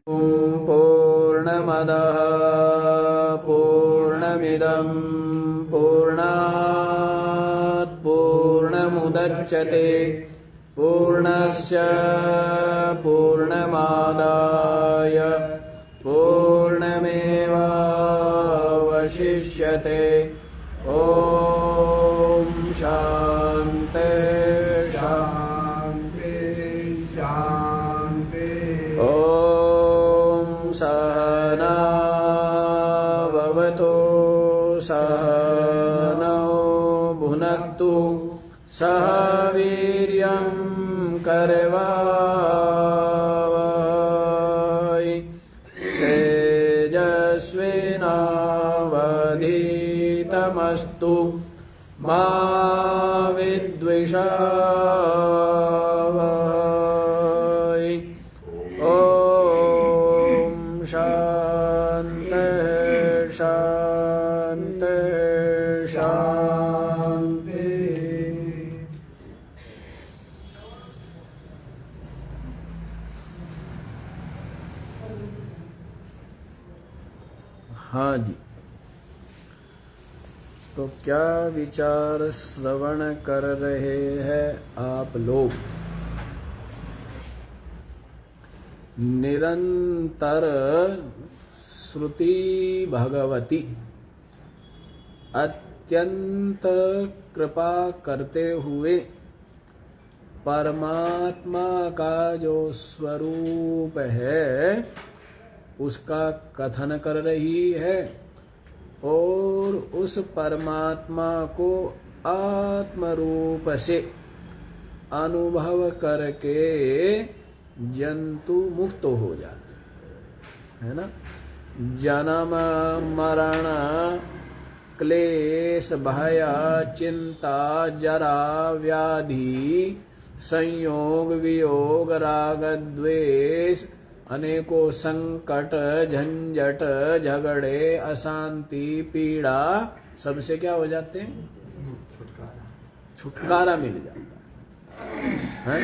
पूर्णमदः पूर्णमिदं पूर्णात् पूर्णमुदच्यते पूर्णस्य पूर्णमादाय पूर्णमेवावशिष्यते। ॐ शान्ति शान्ति शान्ति। ॐ सहना भवतु सहनौ भुनक्तु सह वीर्यं करवावहै तेजस्विनावधीतमस्तु मा विद्विषावहै। ॐ शान्ति शान्ति शान्ति। हाँ जी, तो क्या विचार श्रवण कर रहे हैं आप लोग? निरंतर श्रुति भगवती अत्यंत कृपा करते हुए परमात्मा का जो स्वरूप है उसका कथन कर रही है और उस परमात्मा को आत्म रूप से अनुभव करके जंतु मुक्त हो जाते है ना। जन्म मरण क्लेश भय चिंता जरा व्याधि संयोग वियोग राग द्वेष अनेकों संकट झंझट झगड़े अशांति पीड़ा सबसे क्या हो जाते हैं? छुटकारा मिल जाता है।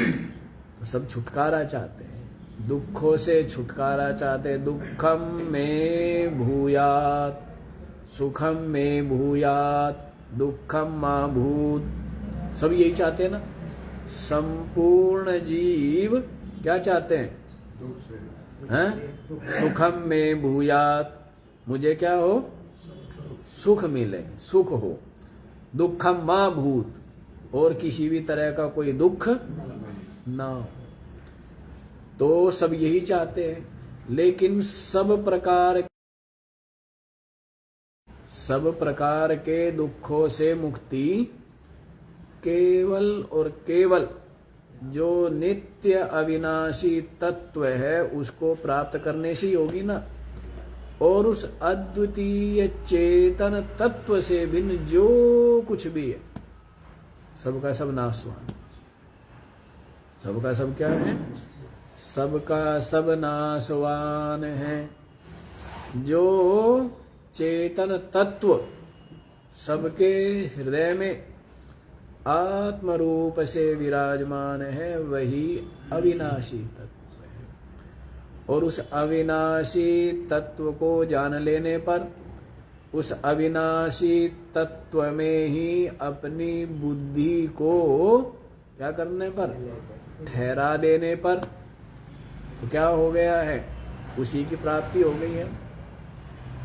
सब छुटकारा चाहते हैं, दुखों से छुटकारा चाहते हैं। दुखम में भूयात सुखम में भूयात दुखम मा भूत, सब यही चाहते हैं ना। संपूर्ण जीव क्या चाहते हैं? सुखम में भूयात, मुझे क्या हो? सुख मिले, सुख हो। दुखम मा भूत, और किसी भी तरह का कोई दुख ना हो। तो सब यही चाहते हैं, लेकिन सब प्रकार के दुखों से मुक्ति केवल और केवल जो नित्य अविनाशी तत्व है उसको प्राप्त करने से ही होगी ना। और उस अद्वितीय चेतन तत्व से भिन्न जो कुछ भी है सबका सब नाशवान। सबका सब क्या है? सबका सब नाशवान है। जो चेतन तत्व सबके हृदय में आत्म रूप से विराजमान है वही अविनाशी तत्व है। और उस अविनाशी तत्व को जान लेने पर, उस अविनाशी तत्व में ही अपनी बुद्धि को क्या करने पर? ठहरा देने पर तो क्या हो गया है? उसी की प्राप्ति हो गई है।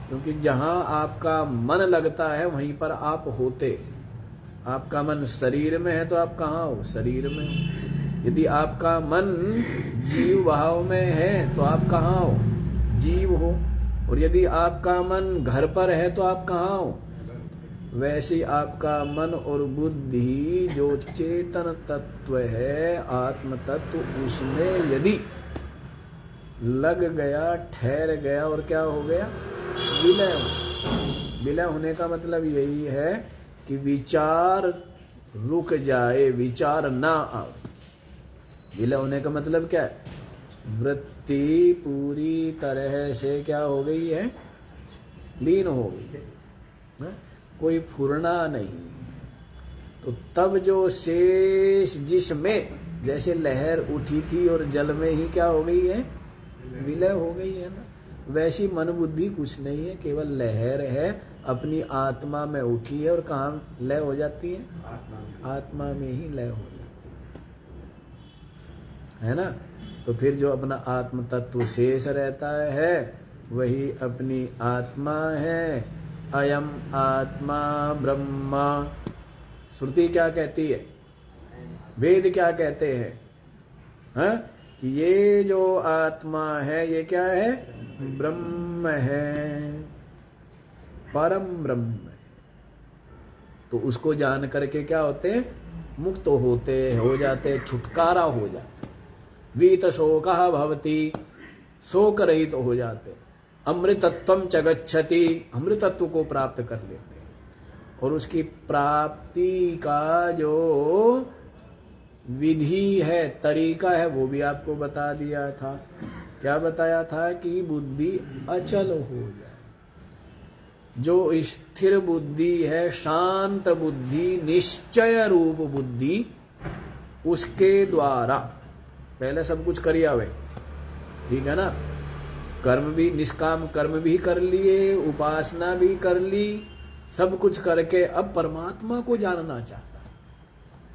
क्योंकि जहां आपका मन लगता है वहीं पर आप होते। आपका मन शरीर में है तो आप कहाँ हो? शरीर में। यदि आपका मन जीव भाव में है तो आप कहाँ हो? जीव हो। और यदि आपका मन घर पर है तो आप कहाँ हो? वैसे आपका मन और बुद्धि जो चेतन तत्व है, आत्म तत्व, उसमें यदि लग गया, ठहर गया और क्या हो गया? विलय। विलय होने का मतलब यही है कि विचार रुक जाए, विचार ना आए। विलय होने का मतलब क्या है? वृत्ति पूरी तरह से क्या हो गई है? लीन हो गई है, कोई फुरना नहीं। तो तब जो शेष जिसमें जैसे लहर उठी थी और जल में ही क्या हो गई है? विलय हो गई है ना। वैसी मन बुद्धि कुछ नहीं है, केवल लहर है, अपनी आत्मा में उठी है और कहाँ लय हो जाती है? आत्मा में ही लय हो जाती है ना। तो फिर जो अपना आत्म तत्व शेष रहता है वही अपनी आत्मा है। अयम आत्मा ब्रह्मा। श्रुति क्या कहती है, वेद क्या कहते हैं? हाँ, कि ये जो आत्मा है ये क्या है? ब्रह्म है, परम ब्रह्म है। तो उसको जान करके क्या होते हैं? मुक्त होते हो जाते, छुटकारा हो जाते, वीत शोकः भवति, शोक रहित तो हो जाते, अमृतत्वं च गच्छति, अमृतत्व को प्राप्त कर लेते। और उसकी प्राप्ति का जो विधि है, तरीका है, वो भी आपको बता दिया था। क्या बताया था? कि बुद्धि अचल हो जाए। जो स्थिर बुद्धि है, शांत बुद्धि, निश्चय रूप बुद्धि, उसके द्वारा पहले सब कुछ करिया हुए, ठीक है ना। कर्म भी, निष्काम कर्म भी कर लिए, उपासना भी कर ली, सब कुछ करके अब परमात्मा को जानना चाहता है,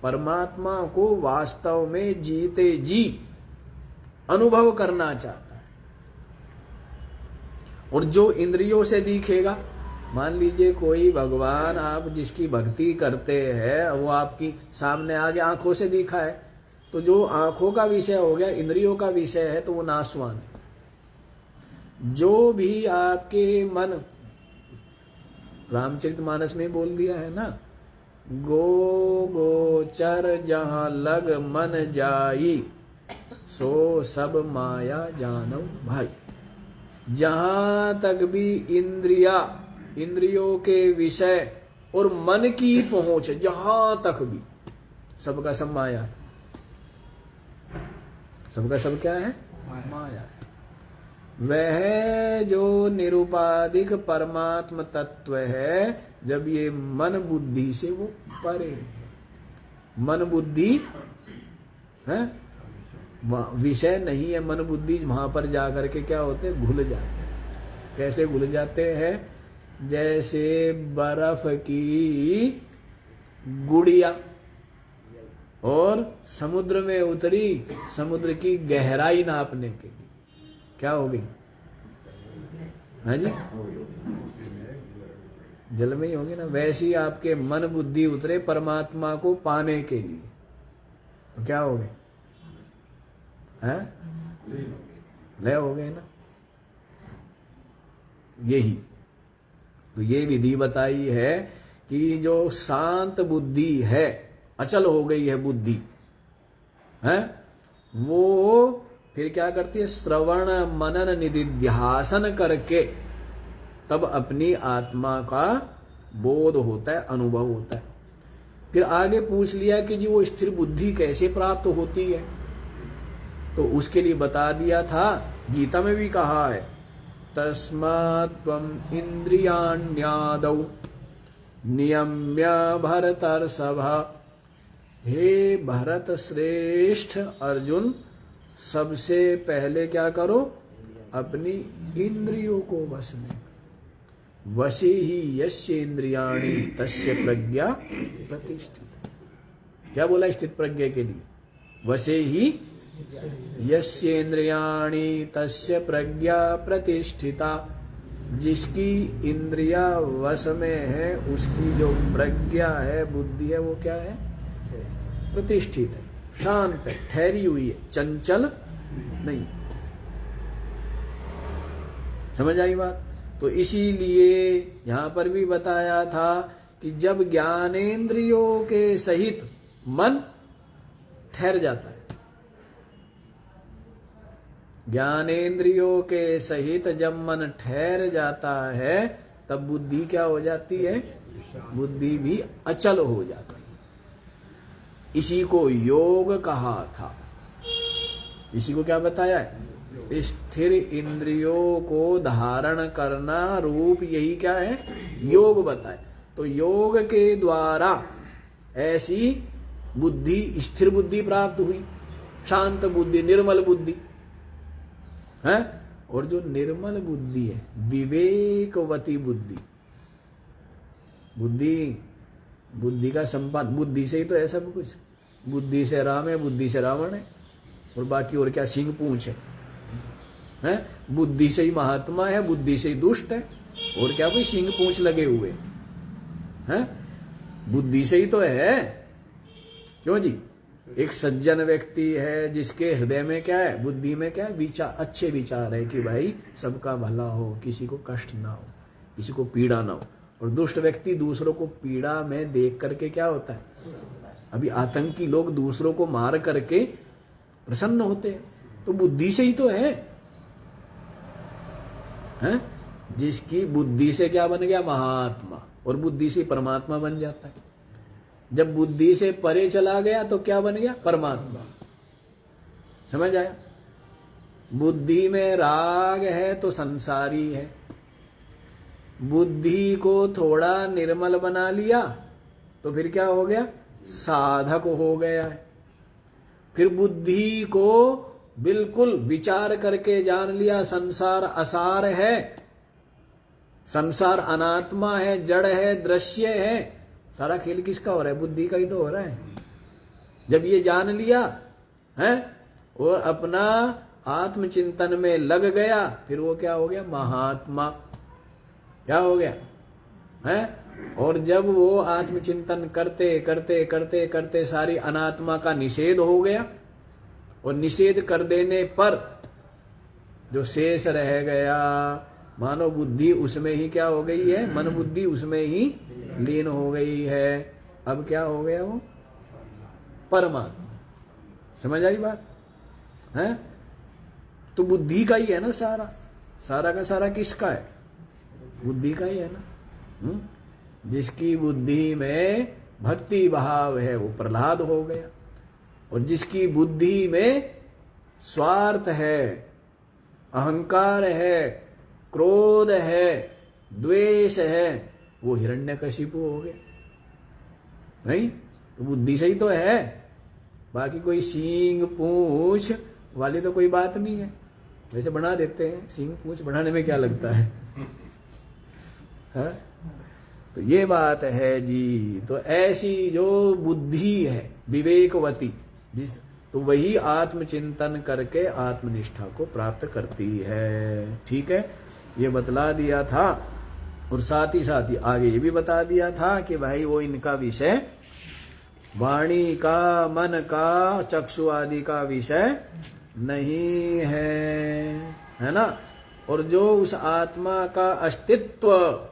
परमात्मा को वास्तव में जीते जी अनुभव करना चाहता है। और जो इंद्रियों से दिखेगा, मान लीजिए कोई भगवान आप जिसकी भक्ति करते हैं वो आपकी सामने आगे आंखों से दिखा है, तो जो आंखों का विषय हो गया, इंद्रियों का विषय है, तो वो नाशवान है। जो भी आपके मन, रामचरितमानस में बोल दिया है ना, गोचर जहां लग मन जाई, सो सब माया जानौ भाई। जहां तक भी इंद्रियों के विषय और मन की पहुंच, जहां तक भी, सबका सब माया है। सबका सब क्या है? माया है। वह जो निरुपाधिक परमात्म तत्व है, जब ये मन बुद्धि से वो परे है, मन बुद्धि है, विषय नहीं है। मन बुद्धि वहां पर जाकर के क्या होते? घुल जाते हैं। कैसे घुल जाते हैं? जैसे बर्फ की गुड़िया और समुद्र में उतरी, समुद्र की गहराई नापने के लिए क्या हो गई? हाँ जी, जल में ही होगी ना। वैसे ही आपके मन बुद्धि उतरे परमात्मा को पाने के लिए, तो क्या हो गए? हैं? लय हो गए ना। यही तो ये विधि बताई है कि जो शांत बुद्धि है, अचल हो गई है बुद्धि है, वो फिर क्या करती है? श्रवण मनन निधिध्यासन करके तब अपनी आत्मा का बोध होता है, अनुभव होता है। फिर आगे पूछ लिया कि जी वो स्थिर बुद्धि कैसे प्राप्त होती है, तो उसके लिए बता दिया था, गीता में भी कहा है, तस्मात् त्वम् इंद्रियाण्यादौ नियम्य भरतर्षभ। हे भरत श्रेष्ठ अर्जुन, सबसे पहले क्या करो? अपनी इंद्रियों को वश में। वशे ही यस्य इंद्रियाणि तस्य प्रज्ञा प्रतिष्ठिता। क्या बोला स्थित प्रज्ञा के लिए? वशे ही यस्य इंद्रियाणि तस्य प्रज्ञा प्रतिष्ठिता। जिसकी इंद्रिया वश में है, उसकी जो प्रज्ञा है, बुद्धि है, वो क्या है? प्रतिष्ठित है, शांत है, ठहरी हुई है, चंचल नहीं। समझ आई बात? तो इसीलिए यहां पर भी बताया था कि जब ज्ञानेंद्रियों के सहित मन ठहर जाता है, ज्ञानेंद्रियों के सहित जब मन ठहर जाता है, तब बुद्धि क्या हो जाती है? बुद्धि भी अचल हो जाती है। इसी को योग कहा था। इसी को क्या बताया है? स्थिर इंद्रियों को धारण करना रूप, यही क्या है? योग बताए। तो योग के द्वारा ऐसी बुद्धि, स्थिर बुद्धि प्राप्त हुई, शांत बुद्धि, निर्मल बुद्धि। है। और जो निर्मल बुद्धि है, विवेकवती बुद्धि, बुद्धि का संपादन, बुद्धि से ही तो है सब कुछ। बुद्धि से राम है, बुद्धि से रावण है, और बाकी और क्या सिंह पूंछ है? बुद्धि से ही महात्मा है, बुद्धि से ही दुष्ट है, और क्या भाई सिंह पूंछ लगे हुए हैं? बुद्धि से ही तो है। क्यों जी? एक सज्जन व्यक्ति है जिसके हृदय में क्या है, बुद्धि में क्या है, विचार, अच्छे विचार है कि भाई सबका भला हो, किसी को कष्ट ना हो, किसी को पीड़ा ना हो। और दुष्ट व्यक्ति दूसरों को पीड़ा में देख करके क्या होता है? अभी आतंकी लोग दूसरों को मार करके प्रसन्न होते हैं, तो बुद्धि से ही तो है, हैं? जिसकी बुद्धि से क्या बन गया? महात्मा, और बुद्धि से परमात्मा बन जाता है। जब बुद्धि से परे चला गया तो क्या बन गया? परमात्मा। समझ आया? बुद्धि में राग है तो संसारी है। बुद्धि को थोड़ा निर्मल बना लिया तो फिर क्या हो गया? साधक हो गया है। फिर बुद्धि को बिल्कुल विचार करके जान लिया संसार असार है, संसार अनात्मा है, जड़ है, दृश्य है। सारा खेल किसका हो रहा है? बुद्धि का ही तो हो रहा है। जब ये जान लिया है और अपना आत्मचिंतन में लग गया, फिर वो क्या हो गया? महात्मा। क्या हो गया है? और जब वो आत्मचिंतन करते करते करते करते सारी अनात्मा का निषेध हो गया, और निषेध कर देने पर जो शेष रह गया, मानो बुद्धि उसमें ही क्या हो गई है? मन बुद्धि उसमें ही लीन हो गई है। अब क्या हो गया? वो परमात्मा। समझ आई बात है? तो बुद्धि का ही है ना सारा, सारा का सारा किसका है? बुद्धि का ही है ना। जिसकी बुद्धि में भक्ति भाव है वो प्रहलाद हो गया, और जिसकी बुद्धि में स्वार्थ है, अहंकार है, क्रोध है, द्वेष है, वो हिरण्यकशिपु हो गया। नहीं तो बुद्धि से ही तो है, बाकी कोई सींग पूंछ वाली तो कोई बात नहीं है। वैसे बना देते हैं, सींग पूंछ बढ़ाने में क्या लगता है? तो ये बात है जी। तो ऐसी जो बुद्धि है विवेकवती, जिस तो वही आत्मचिंतन करके आत्मनिष्ठा को प्राप्त करती है। ठीक है, ये बतला दिया था। और साथ ही आगे ये भी बता दिया था कि भाई वो इनका विषय वाणी का, मन का, चक्षु आदि का विषय नहीं है ना। और जो उस आत्मा का अस्तित्व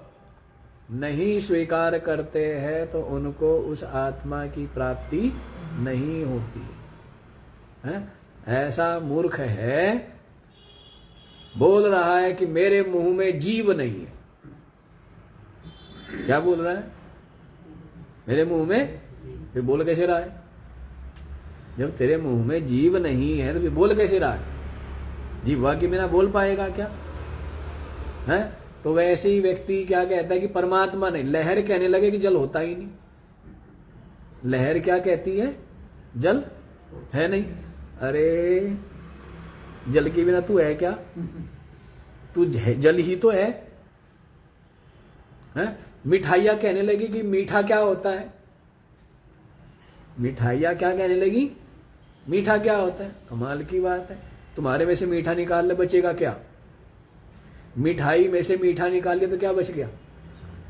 नहीं स्वीकार करते हैं तो उनको उस आत्मा की प्राप्ति नहीं होती है। ऐसा मूर्ख है, बोल रहा है कि मेरे मुंह में जीव नहीं है। क्या बोल रहा है? मेरे मुंह में। फिर बोल कैसे रहा है? जब तेरे मुंह में जीव नहीं है तो फिर बोल कैसे रहा है? जीवा के बिना बोल पाएगा क्या? है? तो वैसे ही व्यक्ति क्या कहता है कि परमात्मा नहीं, लहर कहने लगे कि जल होता ही नहीं। लहर क्या कहती है? जल है नहीं। अरे जल के बिना तू है क्या? तू जल ही तो है। मिठाइयां कहने लगी कि मीठा क्या होता है? मिठाइयां क्या कहने लगी? मीठा क्या होता है? कमाल की बात है। तुम्हारे में से मीठा निकाल ले, बचेगा क्या? मिठाई में से मीठा निकाल लिया तो क्या बच गया?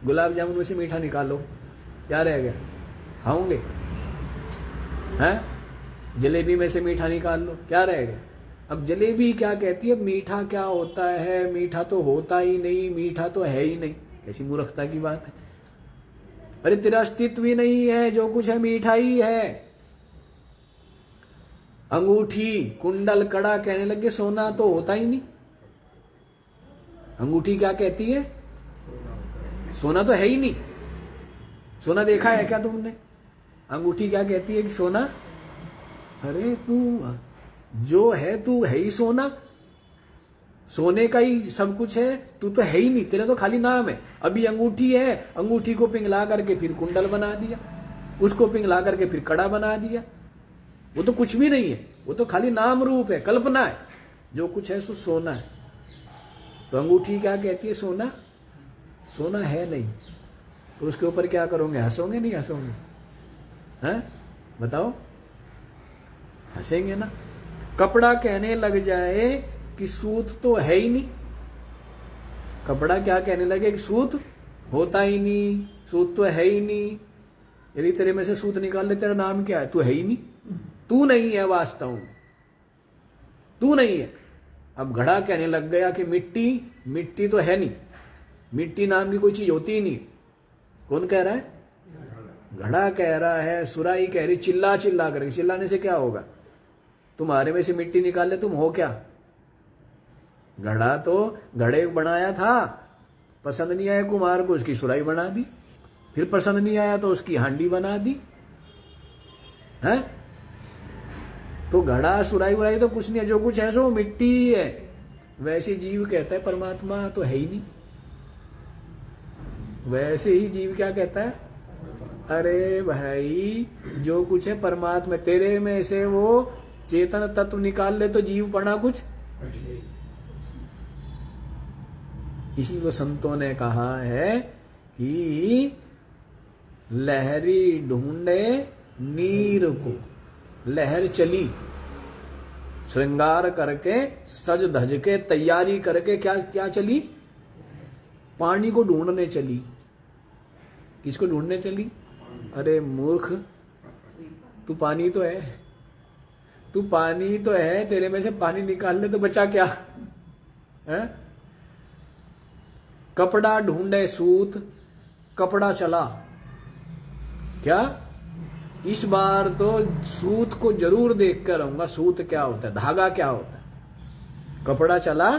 गुलाब जामुन में से मीठा निकालो, क्या रह गया? खाओगे? हैं? जलेबी में से मीठा निकाल लो, क्या रह गया? अब जलेबी क्या कहती है? मीठा क्या होता है? मीठा तो होता ही नहीं, मीठा तो है ही नहीं। कैसी मूर्खता की बात है। अरे तेरा अस्तित्व ही नहीं है, जो कुछ है मीठा ही है। अंगूठी, कुंडल, कड़ा कहने लगे सोना तो होता ही नहीं। अंगूठी क्या कहती है? सोना तो है ही नहीं। सोना देखा है क्या तुमने? अंगूठी क्या कहती है कि सोना? अरे तू जो है तू है ही सोना, सोने का ही सब कुछ है, तू तो है ही नहीं, तेरा तो खाली नाम है। अभी अंगूठी है, अंगूठी को पिघला करके फिर कुंडल बना दिया, उसको पिघला करके फिर कड़ा बना दिया। वो तो कुछ भी नहीं है, वो तो खाली नाम रूप है, कल्पना है। जो कुछ है सो सोना है। तो अंगूठी क्या कहती है? सोना। सोना है नहीं, तो उसके ऊपर क्या करोगे? हंसोगे नहीं हंसोगे? हैं बताओ, हंसेंगे ना। कपड़ा कहने लग जाए कि सूत तो है ही नहीं, कपड़ा क्या कहने लगे कि सूत होता ही नहीं, सूत तो है ही नहीं। यदि तेरे में से सूत निकाल ले, तेरा नाम क्या है? तू है ही नहीं, तू नहीं है वास्तव में, तू नहीं है। अब घड़ा कहने लग गया कि मिट्टी, मिट्टी तो है नहीं, मिट्टी नाम की कोई चीज होती ही नहीं। कौन कह रहा है? घड़ा कह रहा है, सुराई कह रही, चिल्ला चिल्ला करके। चिल्लाने से क्या होगा? तुम्हारे में से मिट्टी निकाल ले, तुम हो क्या? घड़ा तो घड़े बनाया था, पसंद नहीं आया कुमार को, उसकी सुराई बना दी, फिर पसंद नहीं आया तो उसकी हांडी बना दी है। तो घड़ा सुराई उराई तो कुछ नहीं है, जो कुछ है सो मिट्टी है। वैसे जीव कहता है परमात्मा तो है ही नहीं। वैसे ही जीव क्या कहता है? अरे भाई जो कुछ है परमात्मा, तेरे में से वो चेतन तत्व निकाल ले तो जीव पड़ा कुछ। इसी को संतों ने कहा है कि लहरी ढूंढे नीर को। लहर चली, श्रृंगार करके, सज धज के, तैयारी करके, क्या क्या चली? पानी को ढूंढने चली। किसको ढूंढने चली? अरे मूर्ख, तू पानी तो है, तू पानी तो है, तेरे में से पानी निकाल ले तो बचा क्या है? कपड़ा ढूंढे सूत, कपड़ा चला। क्या इस बार तो सूत को जरूर देख कर रहूंगा, सूत क्या होता है, धागा क्या होता है। कपड़ा चला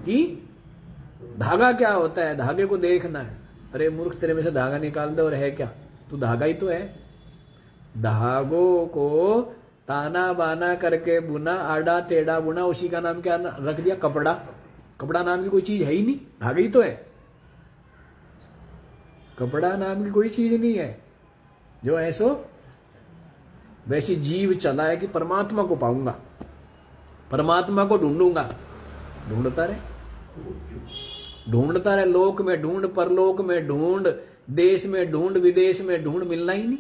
कि धागा क्या होता है, धागे को देखना है। अरे मूर्ख, तेरे में से धागा निकाल दे और है क्या? तू धागा ही तो है। धागों को ताना बाना करके बुना, आड़ा टेढ़ा बुना, उसी का नाम क्या रख दिया? कपड़ा। कपड़ा नाम की कोई चीज है ही नहीं, धागा ही तो है। कपड़ा नाम की कोई चीज नहीं है। जो है सो वैसे जीव चला है कि परमात्मा को पाऊंगा, परमात्मा को ढूंढूंगा। ढूंढता रहे, ढूंढता रहे, लोक में ढूंढ, परलोक में ढूंढ, देश में ढूंढ, विदेश में ढूंढ, मिलना ही नहीं।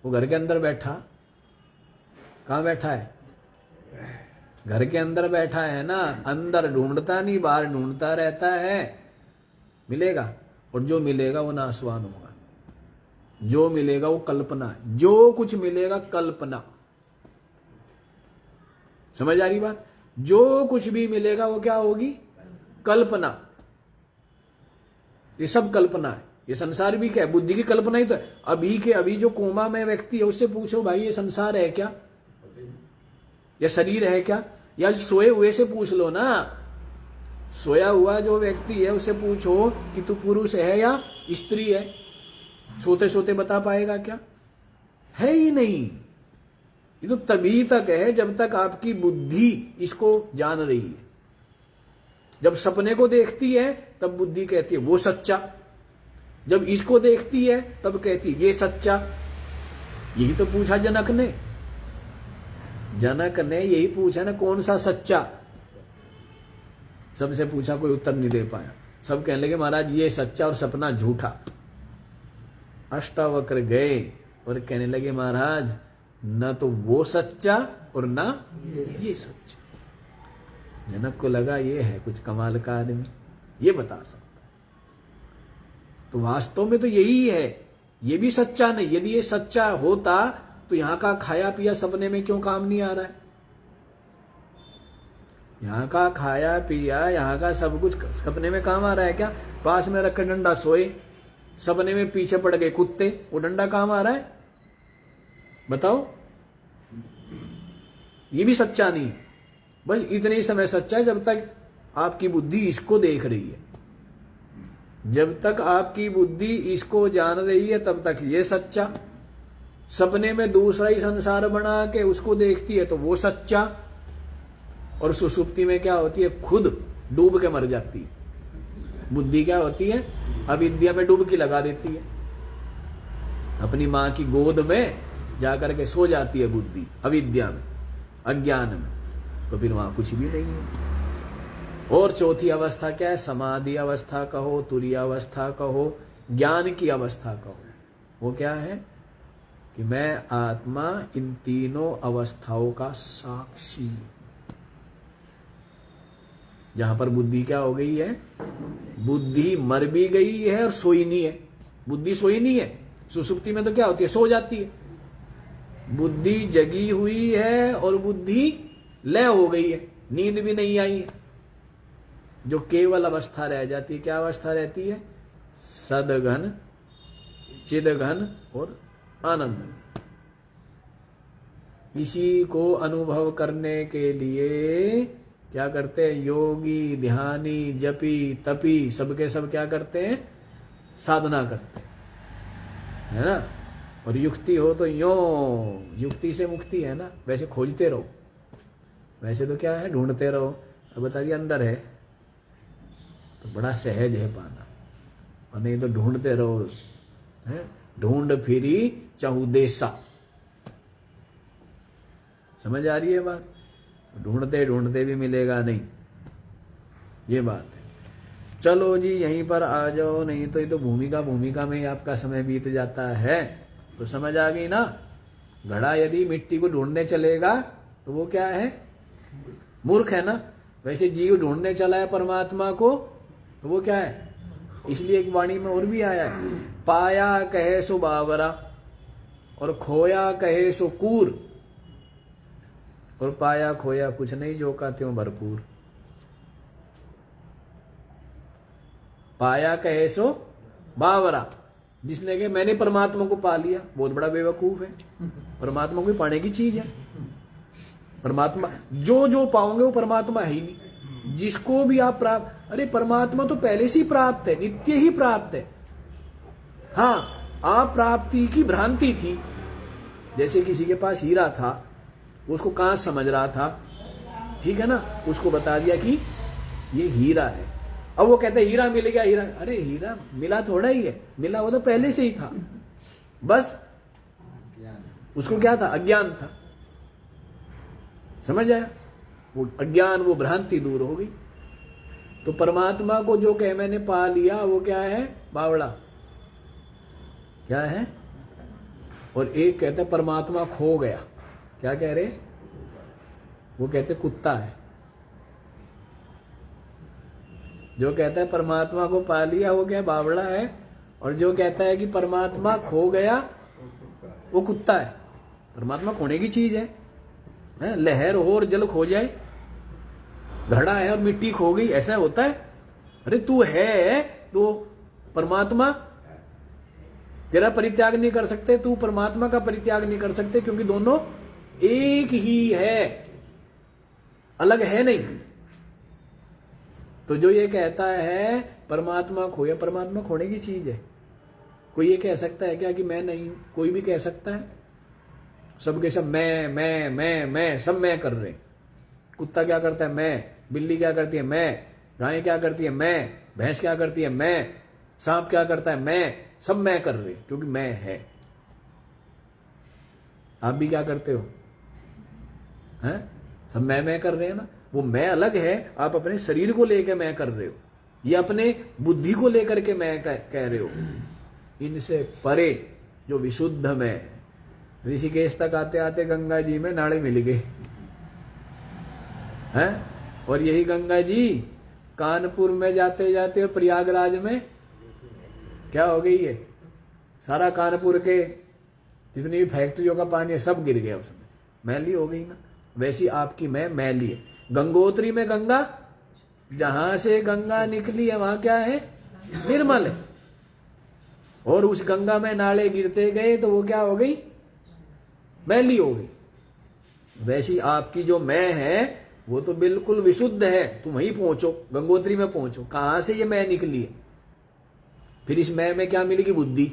वो घर के अंदर बैठा, कहां बैठा है? घर के अंदर बैठा है ना, अंदर ढूंढता नहीं, बाहर ढूंढता रहता है। मिलेगा, और जो मिलेगा वो नाशवान होगा। जो मिलेगा वो कल्पना, जो कुछ मिलेगा कल्पना। समझ आ रही बात? जो कुछ भी मिलेगा वो क्या होगी? कल्पना। ये सब कल्पना है। ये संसार भी क्या है? बुद्धि की कल्पना ही तो है। अभी जो कोमा में व्यक्ति है उससे पूछो भाई ये संसार है क्या, या शरीर है क्या? या सोए हुए से पूछ लो ना, सोया हुआ जो व्यक्ति है उससे पूछो कि तू पुरुष है या स्त्री है, सोते सोते बता पाएगा क्या? है ही नहीं। ये तो तभी तक है जब तक आपकी बुद्धि इसको जान रही है। जब सपने को देखती है तब बुद्धि कहती है वो सच्चा, जब इसको देखती है तब कहती है ये सच्चा। यही तो पूछा जनक ने। जनक ने यही पूछा ना, कौन सा सच्चा? सबसे पूछा, कोई उत्तर नहीं दे पाया। सब कहने लगे महाराज ये सच्चा और सपना झूठा। अष्टावक्र गए और कहने लगे महाराज न तो वो सच्चा और ना ये सच्चा। जनक को लगा ये है कुछ कमाल का आदमी, ये बता सकता। तो वास्तव में तो यही है, ये भी सच्चा नहीं। यदि ये सच्चा होता तो यहां का खाया पिया सपने में क्यों काम नहीं आ रहा है? यहाँ का खाया पिया, यहाँ का सब कुछ सपने में काम आ रहा है क्या? पास में रखकर डंडा सोए, सपने में पीछे पड़ गए कुत्ते, वो डंडा काम आ रहा है? बताओ। ये भी सच्चा नहीं है। बस इतने ही समय सच्चा है जब तक आपकी बुद्धि इसको देख रही है। जब तक आपकी बुद्धि इसको जान रही है तब तक ये सच्चा। सपने में दूसरा ही संसार बना के उसको देखती है तो वो सच्चा। और सुसुप्ति में क्या होती है? खुद डूब के मर जाती है। बुद्धि क्या होती है? अविद्या में डुबकी लगा देती है, अपनी मां की गोद में जाकर के सो जाती है बुद्धि, अविद्या में, अज्ञान में। तो फिर वहां कुछ भी नहीं है। और चौथी अवस्था क्या है? समाधि अवस्था कहो, तुरीय अवस्था कहो, ज्ञान की अवस्था कहो। वो क्या है? कि मैं आत्मा इन तीनों अवस्थाओं का साक्षी। जहां पर बुद्धि क्या हो गई है? बुद्धि मर भी गई है और सोई नहीं है। बुद्धि सोई नहीं है। सुसुप्ति में तो क्या होती है? सो जाती है। बुद्धि जगी हुई है और बुद्धि लय हो गई है, नींद भी नहीं आई है। जो केवल अवस्था रह जाती है, क्या अवस्था रहती है? सदघन, चिदघन और आनंद। इसी को अनुभव करने के लिए क्या करते हैं? योगी, ध्यानी, जपी, तपी सबके सब क्या करते हैं? साधना करते हैं, है ना। और युक्ति हो तो युक्ति से मुक्ति है ना। वैसे खोजते रहो, वैसे तो क्या है? ढूंढते रहो। अब बताइए अंदर है तो बड़ा सहज है पाना, और नहीं तो ढूंढते रहो, है? ढूंढ फिरी चहुदेसा। समझ आ रही है बात? ढूंढते ढूंढते भी मिलेगा नहीं, ये बात है। चलो जी यहीं पर आ जाओ, नहीं तो ये तो भूमिका में ही आपका समय बीत जाता है। तो समझ आ गई ना? घड़ा यदि मिट्टी को ढूंढने चलेगा तो वो क्या है? मूर्ख है ना। वैसे जीव ढूंढने चला है परमात्मा को तो वो क्या है? इसलिए एक वाणी में और भी आया है, पाया कहे सो बावरा और खोया कहे सो कूर, और पाया खोया कुछ नहीं, जो का त्यों भरपूर। पाया कहे सो बावरा, जिसने कहा मैंने परमात्मा को पा लिया, बहुत बड़ा बेवकूफ है। परमात्मा को पाने की चीज है। परमात्मा जो पाओगे वो परमात्मा है ही नहीं। जिसको भी आप प्राप्त, अरे परमात्मा तो पहले से ही प्राप्त है, नित्य ही प्राप्त है। हाँ, आप प्राप्ति की भ्रांति थी। जैसे किसी के पास हीरा था, उसको कांच समझ रहा था, ठीक है ना, उसको बता दिया कि ये हीरा है। अब वो कहते हीरा मिल गया, हीरा। अरे हीरा मिला थोड़ा ही है, मिला वो तो पहले से ही था, बस उसको क्या था? अज्ञान था। समझ आया? वो अज्ञान, वो भ्रांति दूर हो गई। तो परमात्मा को जो कहे मैंने पा लिया, वो क्या है? बावड़ा। क्या है? और एक कहते परमात्मा खो गया, क्या कह रहे? वो कहते कुत्ता है। जो कहता है परमात्मा को पा लिया वो क्या? बावड़ा है। और जो कहता है कि परमात्मा खो गया वो कुत्ता है। परमात्मा खोने की चीज है। लहर हो और जल खो जाए, घड़ा है और मिट्टी खो गई, ऐसा होता है? अरे तू है तो परमात्मा तेरा परित्याग नहीं कर सकते, तू परमात्मा का परित्याग नहीं कर सकते, क्योंकि दोनों एक ही है, अलग है नहीं। तो जो ये कहता है परमात्मा खोया, परमात्मा खोने की चीज है। कोई ये कह सकता है क्या कि मैं नहीं हूं? कोई भी कह सकता है? सबके सब मैं सब मैं कर रहे। कुत्ता क्या करता है? मैं। बिल्ली क्या करती है? मैं। गाय क्या करती है? मैं। भैंस क्या करती है? मैं। सांप क्या करता है? मैं। सब मैं कर रहे, क्योंकि मैं है। आप भी क्या करते हो? हैं? सब मैं कर रहे हैं ना। वो मैं अलग है, आप अपने शरीर को लेकर मैं कर रहे हो, ये अपने बुद्धि को लेकर के मैं कह रहे हो। इनसे परे जो विशुद्ध में, ऋषिकेश तक आते आते गंगा जी में नाड़े मिल गए हैं। और यही गंगा जी कानपुर में जाते जाते और प्रयागराज में क्या हो गई है? सारा कानपुर के जितनी भी फैक्ट्रियों का पानी है सब गिर गया उसमें, मैली हो गई ना। वैसी आपकी मैं मैली है। गंगोत्री में गंगा, जहां से गंगा निकली है वहां क्या है? निर्मल है। और उस गंगा में नाले गिरते गए तो वो क्या हो गई? मैली हो गई। वैसी आपकी जो मैं है वो तो बिल्कुल विशुद्ध है। तुम वहीं पहुंचो, गंगोत्री में पहुंचो। कहां से ये मैं निकली है? फिर इस मैं में क्या मिलेगी? बुद्धि,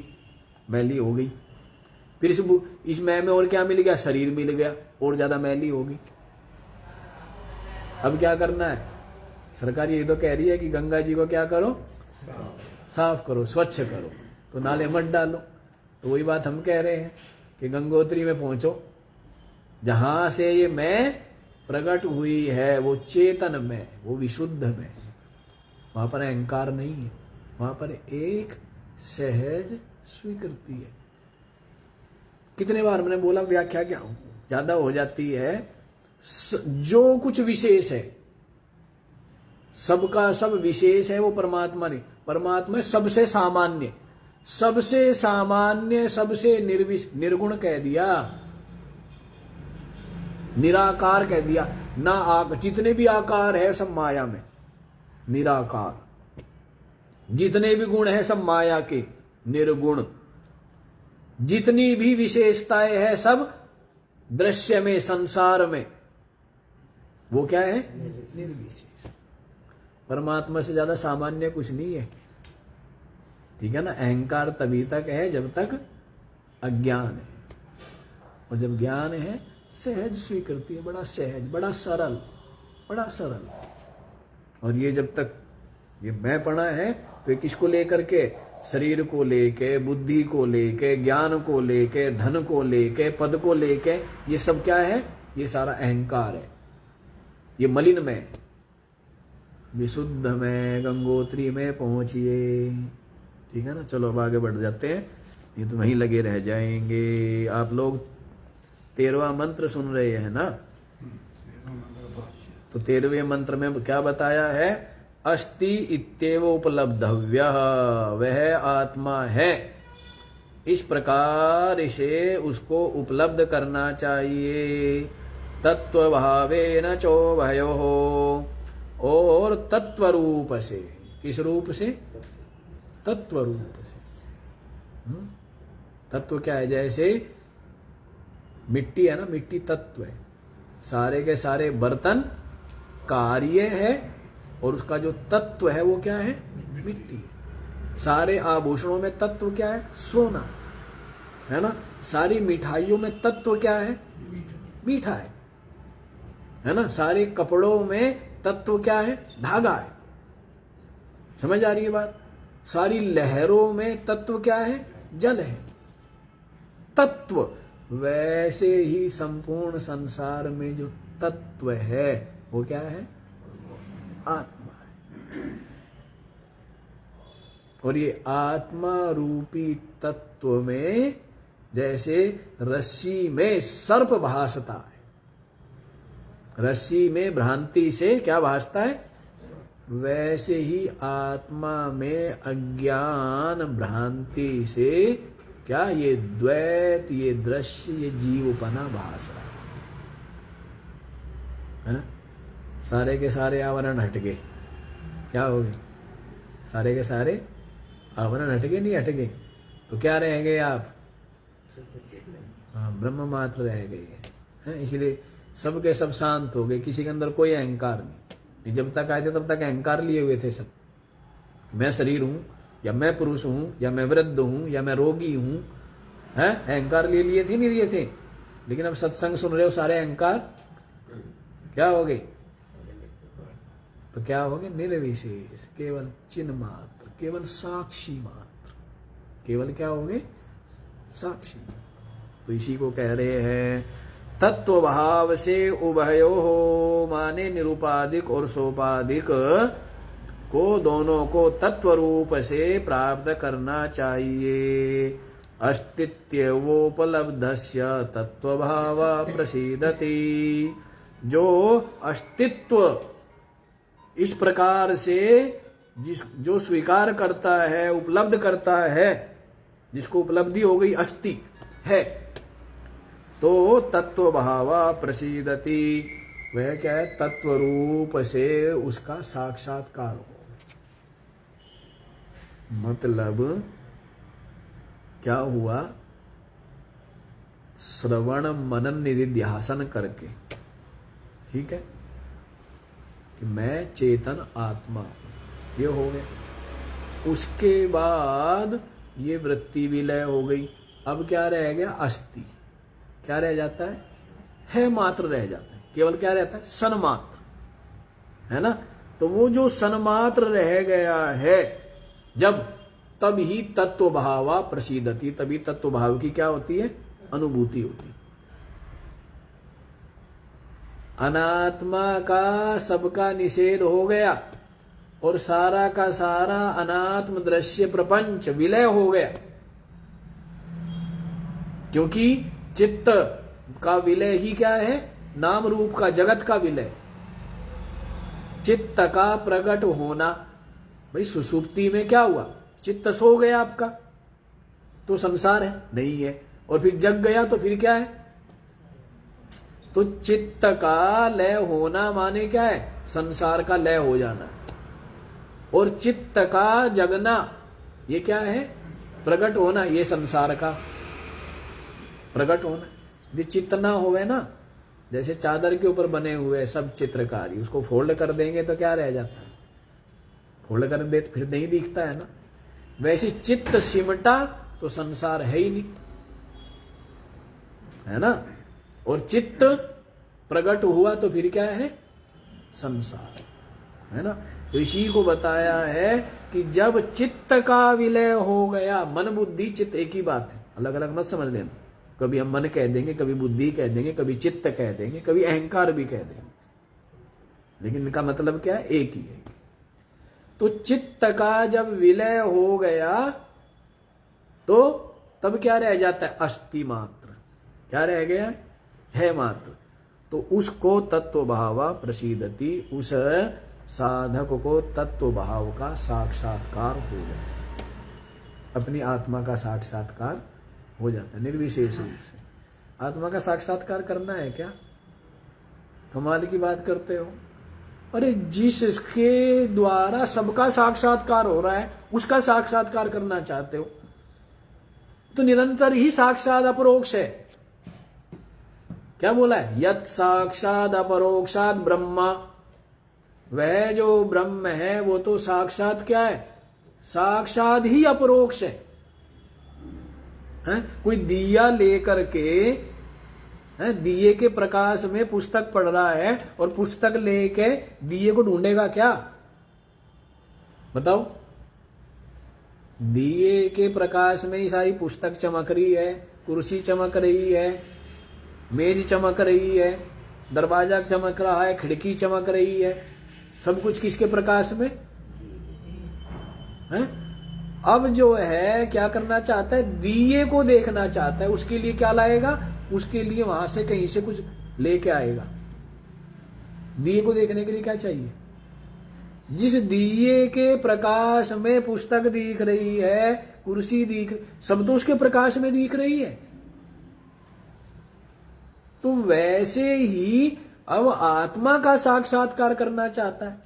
मैली हो गई। फिर इस मैं में और क्या मिल गया? शरीर मिल गया, और ज्यादा मैली होगी। अब क्या करना है? सरकार यही तो कह रही है कि गंगा जी को क्या करो? साफ करो, स्वच्छ करो, तो नाले मत डालो। तो वही बात हम कह रहे हैं कि गंगोत्री में पहुंचो, जहां से ये मैं प्रकट हुई है वो चेतन में, वो विशुद्ध में, वहां पर अहंकार नहीं है, वहां पर एक सहज स्वीकृति है। कितने बार मैंने बोला, व्याख्या क्या ज्यादा हो जाती है। जो कुछ विशेष है, सबका सब विशेष है, वो परमात्मा नहीं। परमात्मा सबसे सामान्य, सबसे सामान्य, सबसे निर्गुण कह दिया, निराकार कह दिया ना। जितने भी आकार है सब माया में निराकार, जितने भी गुण है सब माया के निर्गुण, जितनी भी विशेषताएं है सब दृश्य में, संसार में, वो क्या है? निर्विशेष। परमात्मा से ज्यादा सामान्य कुछ नहीं है, ठीक है ना। अहंकार तभी तक है जब तक अज्ञान है, और जब ज्ञान है सहज स्वीकृति है, बड़ा सहज, बड़ा सरल, बड़ा सरल। और ये जब तक ये मैं पढ़ा है तो ये किसको लेकर के? शरीर को लेके, बुद्धि को लेके, ज्ञान को लेके, धन को लेके, पद को लेके, ये सब क्या है? ये सारा अहंकार है, ये मलिन में। विशुद्ध में, गंगोत्री में पहुंचिए, ठीक है ना। चलो अब आगे बढ़ जाते हैं, ये तो वहीं लगे रह जाएंगे। आप लोग 13वां मंत्र सुन रहे हैं ना? तो 13वें मंत्र में क्या बताया है? अस्ति इत्येव उपलब्धव्यः, वह आत्मा है, इस प्रकार इसे उसको उपलब्ध करना चाहिए। तत्व भावेन चोभयोः, और तत्व रूप से। किस रूप से? तत्व रूप से। तत्व क्या है? जैसे मिट्टी है ना, मिट्टी तत्व है, सारे के सारे बर्तन कार्य है, और उसका जो तत्व है वो क्या है? मिट्टी है। सारे आभूषणों में तत्व क्या है? सोना है ना। सारी मिठाइयों में तत्व क्या है? मीठा है ना। सारे कपड़ों में तत्व क्या है? धागा है। समझ आ रही है बात? सारी लहरों में तत्व क्या है? जल है। तत्व, वैसे ही संपूर्ण संसार में जो तत्व है वो क्या है? आत्मा है। और ये आत्मा रूपी तत्व में जैसे रस्सी में सर्प भासता है, रस्सी में भ्रांति से क्या भासता है, वैसे ही आत्मा में अज्ञान भ्रांति से क्या ये द्वैत, ये दृश्य, ये जीवपना भास रहा है। सारे के सारे आवरण हट गए, क्या हो गए? सारे के सारे आवरण हट गए, नहीं हट गए तो क्या रह गए आप? हाँ, ब्रह्म मात्र रह गए हैं। इसलिए सब के सब शांत हो गए, किसी के अंदर कोई अहंकार नहीं। जब तक आए थे तब तक अहंकार लिए हुए थे सब। मैं शरीर हूं, या मैं पुरुष हूं, या मैं वृद्ध हूं, या मैं रोगी हूं, है अहंकार लिए थे, नहीं लिए थे। लेकिन अब सत्संग सुन रहे हो, सारे अहंकार क्या हो गए? तो क्या हो गए? निर्विशेष, केवल चिन्ह मात्र, केवल साक्षी मात्र, केवल क्या हो गए? साक्षी। तो इसी को कह रहे हैं तत्व भाव से उभयो हो, माने निरुपाधिक और सोपाधिक को, दोनों को तत्व रूप से प्राप्त करना चाहिए। अस्तित्वोपलब्धस्य तत्व भाव प्रसीदति, जो अस्तित्व इस प्रकार से जो स्वीकार करता है, उपलब्ध करता है, जिसको उपलब्धि हो गई, अस्ति है, तो तत्व भाव प्रसीदति, वह क्या है? तत्व रूप से उसका साक्षात्कार हो। मतलब क्या हुआ? श्रवण मनन निधिध्यासन करके, ठीक है, कि मैं चेतन आत्मा, ये हो गया। उसके बाद ये वृत्ति विलय हो गई। अब क्या रह गया? अस्थि। क्या रह जाता है मात्र रह जाता है। केवल क्या रहता है? सन्मात्र, है ना। तो वो जो सन्मात्र रह गया है जब, तब ही तत्व भावा प्रसीदति, तभी तत्व भाव की क्या होती है? अनुभूति होती। अनात्मा का सबका निषेध हो गया और सारा का सारा अनात्म दृश्य प्रपंच विलय हो गया। क्योंकि चित्त का विलय ही क्या है? नाम रूप का, जगत का विलय। चित्त का प्रकट होना, भाई सुषुप्ति में क्या हुआ? चित्त सो गया आपका, तो संसार है नहीं है, और फिर जग गया तो फिर क्या है? तो चित्त का लय होना माने क्या है? संसार का लय हो जाना। और चित्त का जगना ये क्या है? प्रकट होना, ये संसार का प्रकट होना। यदि चित्त ना होवे ना, जैसे चादर के ऊपर बने हुए सब चित्रकारी, उसको फोल्ड कर देंगे तो क्या रह जाता है? फोल्ड कर दे फिर नहीं दिखता है ना। वैसे चित्त सिमटा तो संसार है ही नहीं, है ना। और चित्त प्रकट हुआ तो फिर क्या है? संसार, है ना। तो इसी को बताया है कि जब चित्त का विलय हो गया, मन बुद्धि चित्त एक ही बात है, अलग अलग मत समझ लेना। कभी हम मन कह देंगे, कभी बुद्धि कह देंगे, कभी चित्त कह देंगे, कभी अहंकार भी कह देंगे, लेकिन इनका मतलब क्या है? एक ही है। तो चित्त का जब विलय हो गया तो तब क्या रह जाता है? अस्थि मात्र। क्या रह गया? है मात्र। तो उसको तत्व भाव प्रसीदति, उस साधक को तत्व भाव का साक्षात्कार हो जाता, अपनी आत्मा का साक्षात्कार हो जाता है निर्विशेष रूप से। आत्मा का साक्षात्कार करना है क्या? कमाल की बात करते हो। अरे जिसके द्वारा सबका साक्षात्कार हो रहा है उसका साक्षात्कार करना चाहते हो तो निरंतर ही साक्षात अपरोक्ष है। क्या बोला है? यत् साक्षात अपरोक्षात ब्रह्मा, वह जो ब्रह्म है वो तो साक्षात क्या है? साक्षात ही अपरोक्ष है। कोई दिया लेकर के, दिए के प्रकाश में पुस्तक पढ़ रहा है और पुस्तक लेके दिए को ढूंढेगा क्या? बताओ। दिए के प्रकाश में ही सारी पुस्तक चमक रही है, कुर्सी चमक रही है, मेज चमक रही है, दरवाजा चमक रहा है, खिड़की चमक रही है, सब कुछ किसके प्रकाश में है? अब जो है क्या करना चाहता है? दिए को देखना चाहता है। उसके लिए क्या लाएगा? उसके लिए वहां से कहीं से कुछ लेके आएगा। दिए को देखने के लिए क्या चाहिए? जिस दिए के प्रकाश में पुस्तक दिख रही है, कुर्सी दिख, सब तो उसके प्रकाश में दिख रही है। तो वैसे ही अब आत्मा का साक्षात्कार करना चाहता है।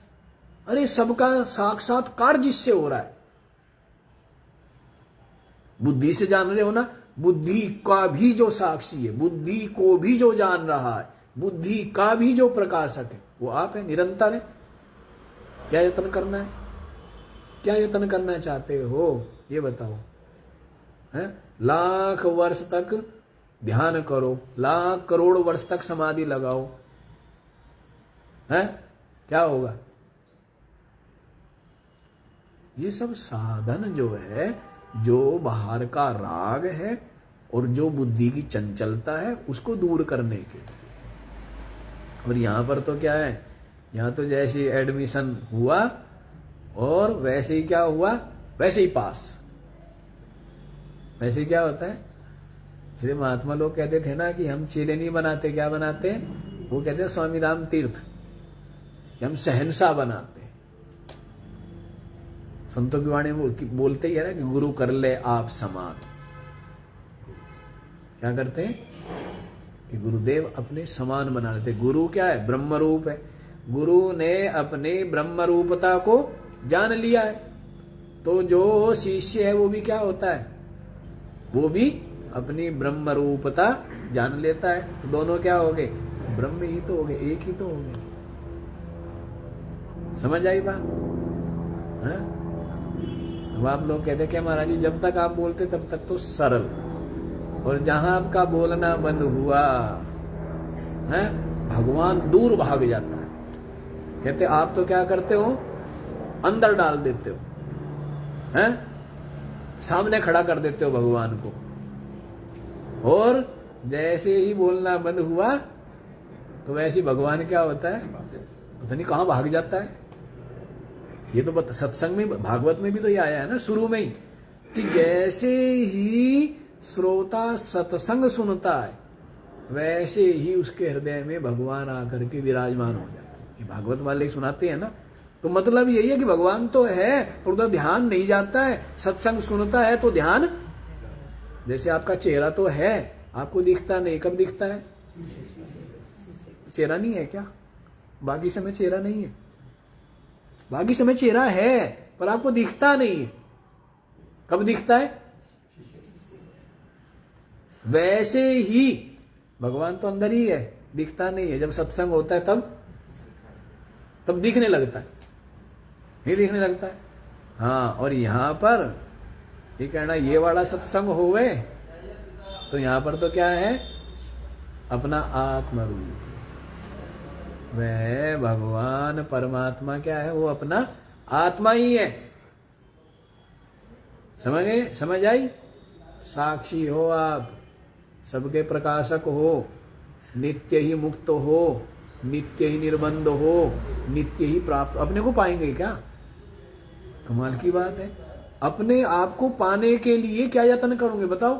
अरे सबका साक्षात्कार जिससे हो रहा है, बुद्धि से जान रहे हो ना, बुद्धि का भी जो साक्षी है, बुद्धि को भी जो जान रहा है, बुद्धि का भी जो प्रकाशक है, वो आप है, निरंतर है। क्या यत्न करना है? क्या यत्न करना चाहते हो ये बताओ। है? लाख वर्ष तक ध्यान करो, लाख करोड़ वर्ष तक समाधि लगाओ, है? क्या होगा? ये सब साधन जो है, जो बाहर का राग है और जो बुद्धि की चंचलता है, उसको दूर करने के लिए। और यहां पर तो क्या है? यहां तो जैसे एडमिशन हुआ और वैसे ही क्या हुआ? वैसे ही पास। वैसे ही क्या होता है? इसलिए महात्मा लोग कहते थे ना कि हम चेले नहीं बनाते, क्या बनाते? वो कहते हैं स्वामी राम तीर्थ, हम शहंशाह बनाते। संतों की वाणी में बोलते ही है ना कि गुरु कर ले आप समान। क्या करते हैं? कि गुरुदेव अपने समान बना लेते। गुरु क्या है? ब्रह्म रूप है। गुरु ने अपने ब्रह्म रूपता को जान लिया है, तो जो शिष्य है वो भी क्या होता है? वो भी अपनी ब्रह्म रूपता जान लेता है। तो दोनों क्या हो गए? ब्रह्म ही तो हो गए, एक ही तो हो गए। समझ आई बात? है? अब आप लोग कहते क्या महाराज जी, जब तक आप बोलते तब तक तो सरल, और जहां आपका बोलना बंद हुआ है, भगवान दूर भाग जाता है। कहते आप तो क्या करते हो? अंदर डाल देते हो, हैं? सामने खड़ा कर देते हो भगवान को। और जैसे ही बोलना बंद हुआ तो वैसे ही भगवान क्या होता है, पता नहीं कहाँ भाग जाता है। ये तो सत्संग में, भागवत में भी तो ये आया है ना शुरू में ही, कि जैसे ही श्रोता सत्संग सुनता है वैसे ही उसके हृदय में भगवान आकर के विराजमान हो जाता है। ये भागवत वाले सुनाते हैं ना। तो मतलब यही है कि भगवान तो है पर उधर ध्यान नहीं जाता है। सत्संग सुनता है तो ध्यान, जैसे आपका चेहरा तो है, आपको दिखता नहीं, कब दिखता है? चेहरा नहीं है क्या? बाकी समय चेहरा नहीं है, बाकी समय चेहरा है पर आपको दिखता नहीं है। कब दिखता है? वैसे ही भगवान तो अंदर ही है, दिखता नहीं है। जब सत्संग होता है तब दिखने लगता है, नहीं दिखने लगता है। हाँ, और यहां पर ये कहना ये वाला सत्संग होवे तो यहां पर तो क्या है, अपना आत्म रूप। वह भगवान परमात्मा क्या है, वो अपना आत्मा ही है। समझ आई? साक्षी हो आप, सबके प्रकाशक हो, नित्य ही मुक्त हो, नित्य ही निर्बंध हो, नित्य ही प्राप्त। अपने को पाएंगे क्या? कमाल की बात है। अपने आप को पाने के लिए क्या यत्न करोगे बताओ?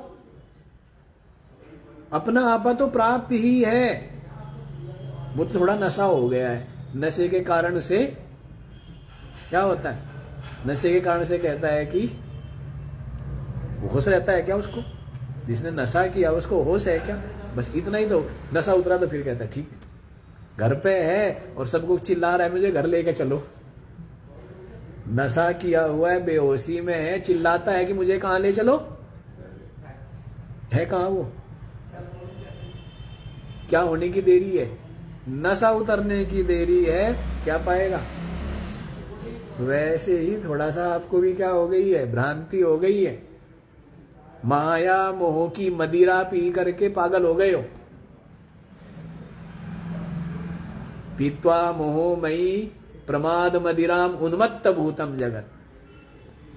अपना आपा तो प्राप्त ही है। वो तो थोड़ा नशा हो गया है। नशे के कारण से क्या होता है? नशे के कारण से कहता है कि होश रहता है क्या उसको? जिसने नशा किया उसको होश है क्या? बस इतना ही तो। नशा उतरा तो फिर कहता है ठीक, घर पे है और सब कुछ चिल्ला रहा है मुझे घर लेके चलो। नशा किया हुआ है, बेहोशी में है, चिल्लाता है कि मुझे कहां ले चलो। है कहां वो? क्या होने की देरी है? नशा उतरने की देरी है। क्या पाएगा? वैसे ही थोड़ा सा आपको भी क्या हो गई है, भ्रांति हो गई है। माया मोह की मदिरा पी करके पागल हो गए हो। पीत्वा मोहमयी प्रमाद मदिराम उन्मत्त भूतम जगत।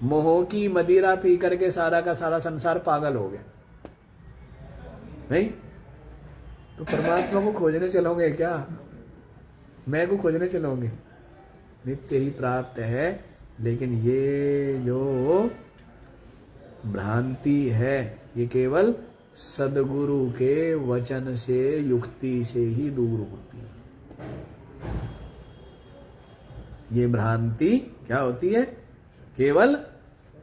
मोह की मदिरा पी करके सारा का सारा संसार पागल हो गया। नहीं तो परमात्मा को खोजने चलोगे क्या? मैं को खोजने चलोगे? नित्य ही प्राप्त है। लेकिन ये जो भ्रांति है ये केवल सदगुरु के वचन से, युक्ति से ही दूर होती है। ये भ्रांति क्या होती है? केवल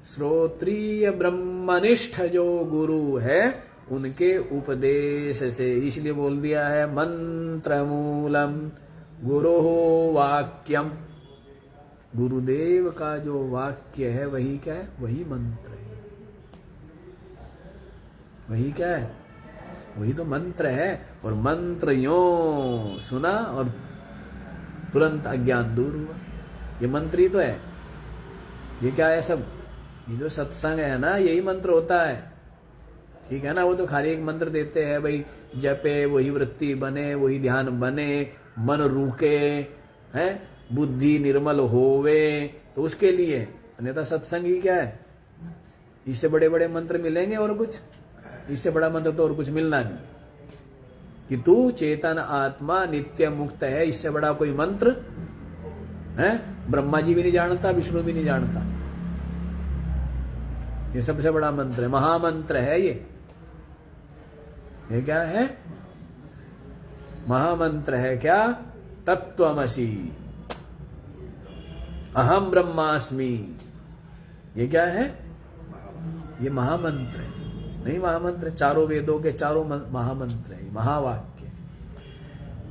श्रोत्रिय ब्रह्मनिष्ठ जो गुरु है उनके उपदेश से। इसलिए बोल दिया है मंत्र मूलम गुरो वाक्यम। गुरुदेव का जो वाक्य है वही क्या है? वही मंत्र है। वही क्या है? वही तो मंत्र है। और मंत्र यों सुना और तुरंत अज्ञान दूर हुआ। ये मंत्र ही तो है। ये क्या है सब? ये जो सत्संग है ना यही मंत्र होता है। ठीक है ना? वो तो खाली एक मंत्र देते हैं भाई, जपे वही वृत्ति बने, वही ध्यान बने, मन रुके, है बुद्धि निर्मल होवे, तो उसके लिए। अन्यथा सत्संग ही क्या है? इससे बड़े बड़े मंत्र मिलेंगे और कुछ? इससे बड़ा मंत्र तो और कुछ मिलना नहीं कि तू चेतन आत्मा नित्य मुक्त है। इससे बड़ा कोई मंत्र है? ब्रह्मा जी भी नहीं जानता, विष्णु भी नहीं जानता। ये सबसे बड़ा मंत्र है, महामंत्र है ये क्या है? महामंत्र है क्या? तत्त्वमसि अहम ब्रह्मास्मि। ये क्या है? ये महामंत्र है। नहीं महामंत्र, चारों वेदों के चारों महामंत्र है, महावाक्य।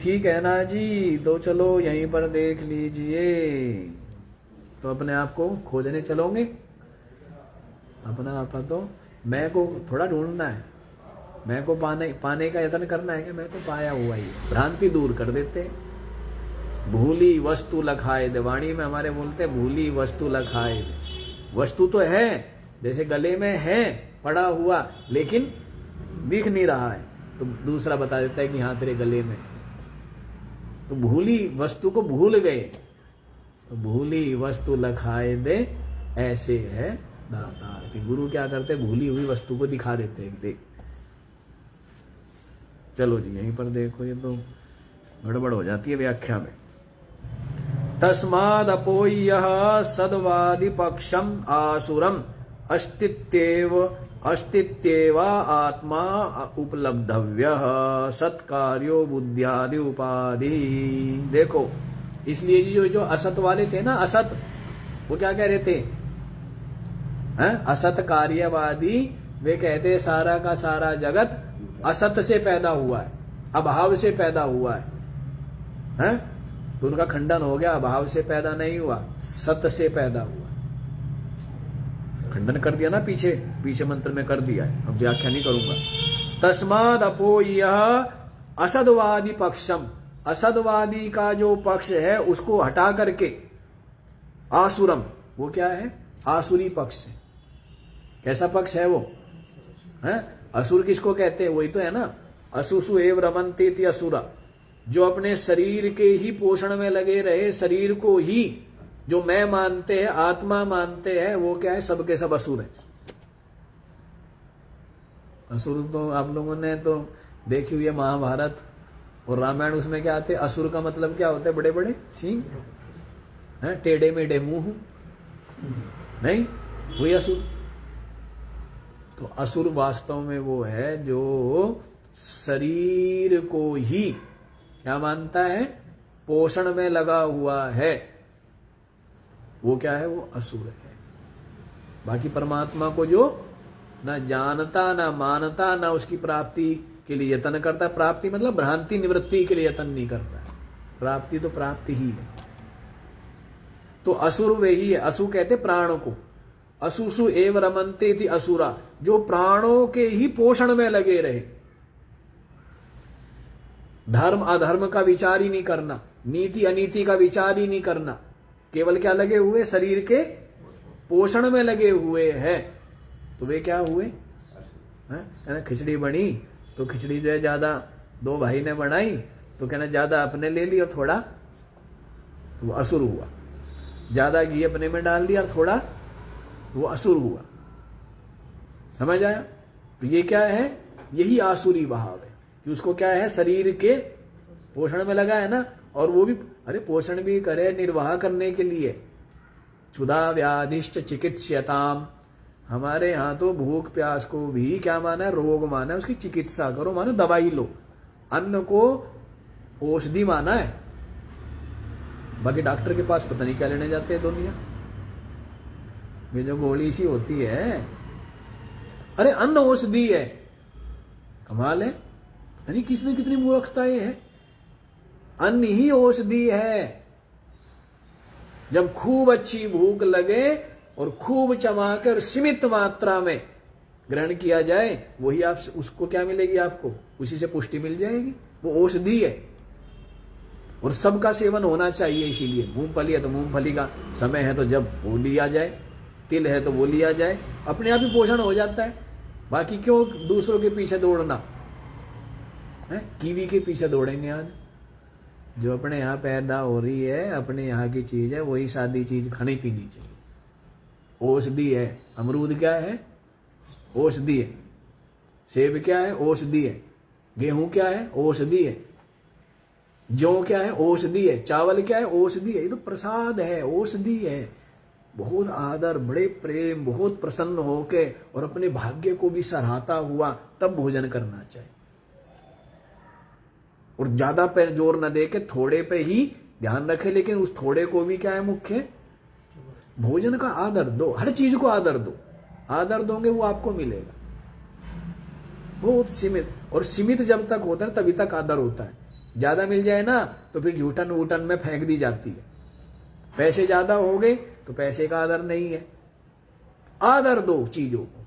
ठीक है ना जी? तो चलो यहीं पर देख लीजिए। तो अपने आप को खोजने चलोगे? अपना आपा तो मैं को थोड़ा ढूंढना है। मैं को पाने का यत्न करना है कि मैं तो पाया हुआ ही। भ्रांति दूर कर देते। भूली वस्तु लखाए दे। वाणी में हमारे बोलते भूली वस्तु लखाए दे। वस्तु तो है, जैसे गले में है पड़ा हुआ, लेकिन दिख नहीं रहा है, तो दूसरा बता देता है कि हाँ तेरे गले में। तो भूली वस्तु को भूल गए, तो भूली वस्तु लखाए दे। ऐसे है दातार कि गुरु क्या करते? भूली हुई वस्तु को दिखा देते हैं। देख, चलो जी यहीं पर देखो। ये तो गड़बड़ हो जाती है व्याख्या में। तस्माद अपोय्यः सद्वादि पक्षम आसुरम अस्तित्वेव आत्मा उपलब्धव्यः सत्कार्यो बुद्ध्यादि उपाधि। देखो, इसलिए जो असत वाले थे ना, असत, वो क्या कह रहे थे? असत कार्यवादी, वे कहते सारा का सारा जगत असत से पैदा हुआ है, अभाव से पैदा हुआ है? तो उनका खंडन हो गया, अभाव से पैदा नहीं हुआ, सत से पैदा हुआ। खंडन कर दिया ना, पीछे मंत्र में कर दिया है, अब व्याख्या नहीं करूंगा। तस्माद अपोय्यः असदवादी पक्षम, असदवादी का जो पक्ष है उसको हटा करके आसुरम, वो क्या है? आसुरी पक्ष है। कैसा पक्ष है वो? है असुर किसको कहते हैं? वही तो है ना, असुसु एव रमन्ते असुरा, जो अपने शरीर के ही पोषण में लगे रहे, शरीर को ही जो मैं मानते हैं, आत्मा मानते हैं, वो क्या है? सबके सब असुर है। असुर तो आप लोगों ने तो देखी हुई है महाभारत और रामायण, उसमें क्या आते? असुर का मतलब क्या होता है? बड़े बड़े सींग, टेढ़े मेढ़े मुंह, नहीं वही असुर। तो असुर वास्तव में वो है जो शरीर को ही क्या मानता है? पोषण में लगा हुआ है, वो क्या है? वो असुर है। बाकी परमात्मा को जो ना जानता, ना मानता, ना उसकी प्राप्ति के लिए यत्न करता। प्राप्ति मतलब भ्रांति निवृत्ति के लिए यत्न नहीं करता, प्राप्ति तो प्राप्ति ही है। तो असुर वही है। असु कहते प्राणों को, असुसु एव रमन्ते थी असुरा, जो प्राणों के ही पोषण में लगे रहे, धर्म अधर्म का विचार ही नहीं करना, नीति अनीति का विचार ही नहीं करना, केवल क्या लगे हुए? शरीर के पोषण में लगे हुए हैं। तो वे क्या हुए? कहना खिचड़ी बनी तो खिचड़ी जो है ज्यादा दो भाई ने बनाई, तो कहना ज्यादा अपने ले ली और थोड़ा, तो वो असुर हुआ। ज्यादा घी अपने में डाल दिया और थोड़ा, वो असुर हुआ। समझ आया? तो ये क्या है? यही आसुरी भाव है कि उसको क्या है? शरीर के पोषण में लगा है ना, और वो भी अरे पोषण भी करे निर्वाह करने के लिए। क्षुधा व्याधिश्च चिकित्स्यताम, हमारे यहाँ तो भूख प्यास को भी क्या माना है? रोग माना है, उसकी चिकित्सा करो, मानो दवाई लो। अन्न को औषधि माना है, बाकी डॉक्टर के पास पता नहीं क्या लेने जाते हैं दुनिया में। जो गोली सी होती है, अरे अन्न औषधि है, कमाल है। पता नहीं किसने कितनी मूर्खता ये है। अन्न ही औषधि है। जब खूब अच्छी भूख लगे और खूब चमाकर सीमित मात्रा में ग्रहण किया जाए, वही आप उसको क्या मिलेगी? आपको उसी से पुष्टि मिल जाएगी। वो औषधि है और सबका सेवन होना चाहिए। इसीलिए मूंगफली है तो मूंगफली का समय है तो जब वो लिया जाए, तिल है तो वो लिया जाए, अपने आप ही पोषण हो जाता है। बाकी क्यों दूसरों के पीछे दौड़ना है? कीवी के पीछे दौड़ेंगे आज? जो अपने यहाँ पैदा हो रही है, अपने यहाँ की चीज है, वही सादी चीज खानी पीनी चाहिए। औषधि है। अमरूद क्या है? औषधि है। सेब क्या है? औषधि है। गेहूं क्या है? औषधि है। जौ क्या है? औषधि है। चावल क्या है? औषधि है। ये तो प्रसाद है, औषधि है। बहुत आदर, बड़े प्रेम, बहुत प्रसन्न होके और अपने भाग्य को भी सराहता हुआ तब भोजन करना चाहिए। और ज्यादा पे जोर न दे के थोड़े पे ही ध्यान रखे, लेकिन उस थोड़े को भी क्या है? मुख्य भोजन का आदर दो, हर चीज को आदर दो। आदर दोगे वो आपको मिलेगा। बहुत सीमित, और सीमित जब तक होता है तभी तक आदर होता है। ज्यादा मिल जाए ना तो फिर झूठन वूटन में फेंक दी जाती है। पैसे ज्यादा हो गए तो पैसे का आदर नहीं है। आदर दो चीजों को,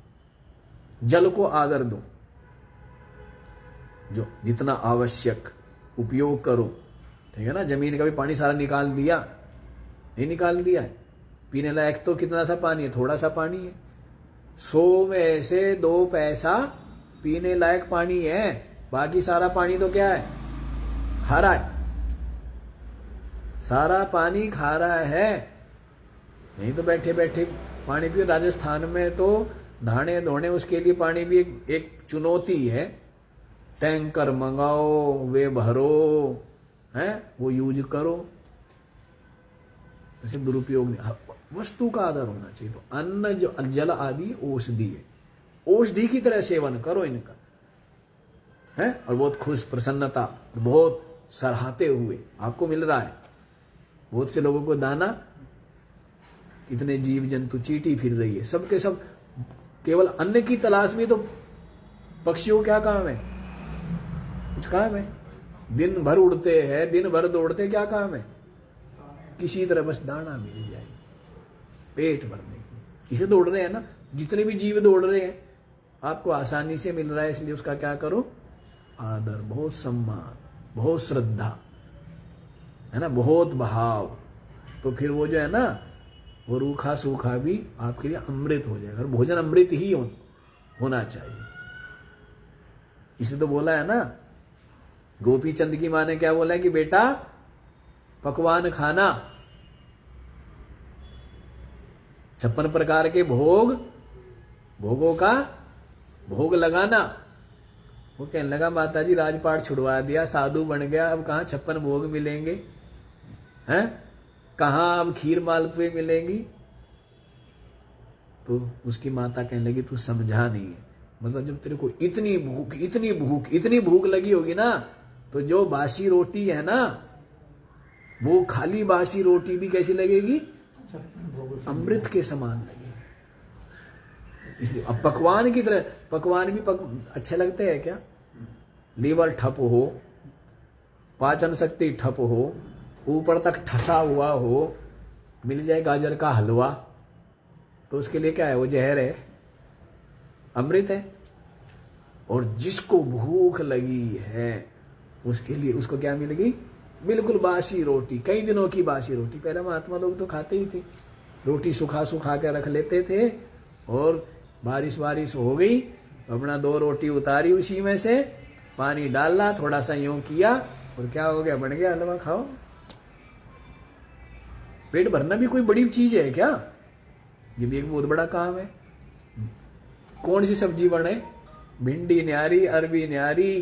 जल को आदर दो, जो जितना आवश्यक उपयोग करो। ठीक है ना? जमीन का भी पानी सारा निकाल दिया? नहीं निकाल दिया है। पीने लायक तो कितना सा पानी है? थोड़ा सा पानी है। 100 में से 2 पैसा पीने लायक पानी है, बाकी सारा पानी तो क्या है? खारा है। सारा पानी खारा है। नहीं तो बैठे बैठे पानी पियो। राजस्थान में तो नहाने धोने उसके लिए पानी भी एक चुनौती है। टैंकर मंगाओ, वे भरो, है वो यूज करो, ऐसे दुरुपयोग नहीं। वस्तु का आदर होना चाहिए। तो अन्न जो जल आदि औषधि है, औषधि की तरह सेवन करो इनका, है, और बहुत खुश, प्रसन्नता, बहुत सराहते हुए आपको मिल रहा है। बहुत से लोगों को दाना, इतने जीव जंतु चींटी फिर रही है, सबके सब केवल अन्न की तलाश में। तो पक्षियों को क्या काम है? कुछ काम है? दिन भर उड़ते हैं, दिन भर दौड़ते, क्या काम है? किसी तरह बस दाना मिल जाए पेट भरने की, इसे दौड़ रहे हैं ना। जितने भी जीव दौड़ रहे हैं आपको आसानी से मिल रहा है, इसलिए उसका क्या करो? आदर, बहुत सम्मान, बहुत श्रद्धा, है ना, बहुत भाव। तो फिर वो जो है ना, वो रूखा सूखा भी आपके लिए अमृत हो जाएगा। और भोजन अमृत ही होना चाहिए। इसे तो बोला है ना, गोपी चंद की माँ ने क्या बोला है कि बेटा पकवान खाना, 56 प्रकार के भोगों का भोग लगाना। वो कहने लगा माता जी राजपाट छुड़वा दिया, साधु बन गया, अब कहाँ 56 भोग मिलेंगे, हैं? कहाँ अब खीर मालपुए मिलेंगी? तो उसकी माता कहने लगी तू समझा नहीं है। मतलब जब तेरे को इतनी भूख लगी होगी ना, तो जो बासी रोटी है ना, वो खाली बासी रोटी भी कैसी लगेगी? अमृत के समान लगेगी। इसलिए अब पकवान की तरह, पकवान भी अच्छे लगते हैं क्या? लीवर ठप हो, पाचन शक्ति ठप हो, ऊपर तक ठसा हुआ हो, मिल जाए गाजर का हलवा, तो उसके लिए क्या है? वो जहर है, अमृत है। और जिसको भूख लगी है उसके लिए, उसको क्या मिलेगी? बिल्कुल बासी रोटी, कई दिनों की बासी रोटी। पहले महात्मा लोग तो खाते ही थे, रोटी सुखा के रख लेते थे, और बारिश हो गई तो अपना 2 रोटी उतारी, उसी में से पानी डालना, थोड़ा सा यूं किया, और क्या हो गया? बन गया हलवा, खाओ। पेट भरना भी कोई बड़ी चीज है क्या? ये भी एक बहुत बड़ा काम है। कौन सी सब्जी बने? भिंडी न्यारी, अरबी न्यारी,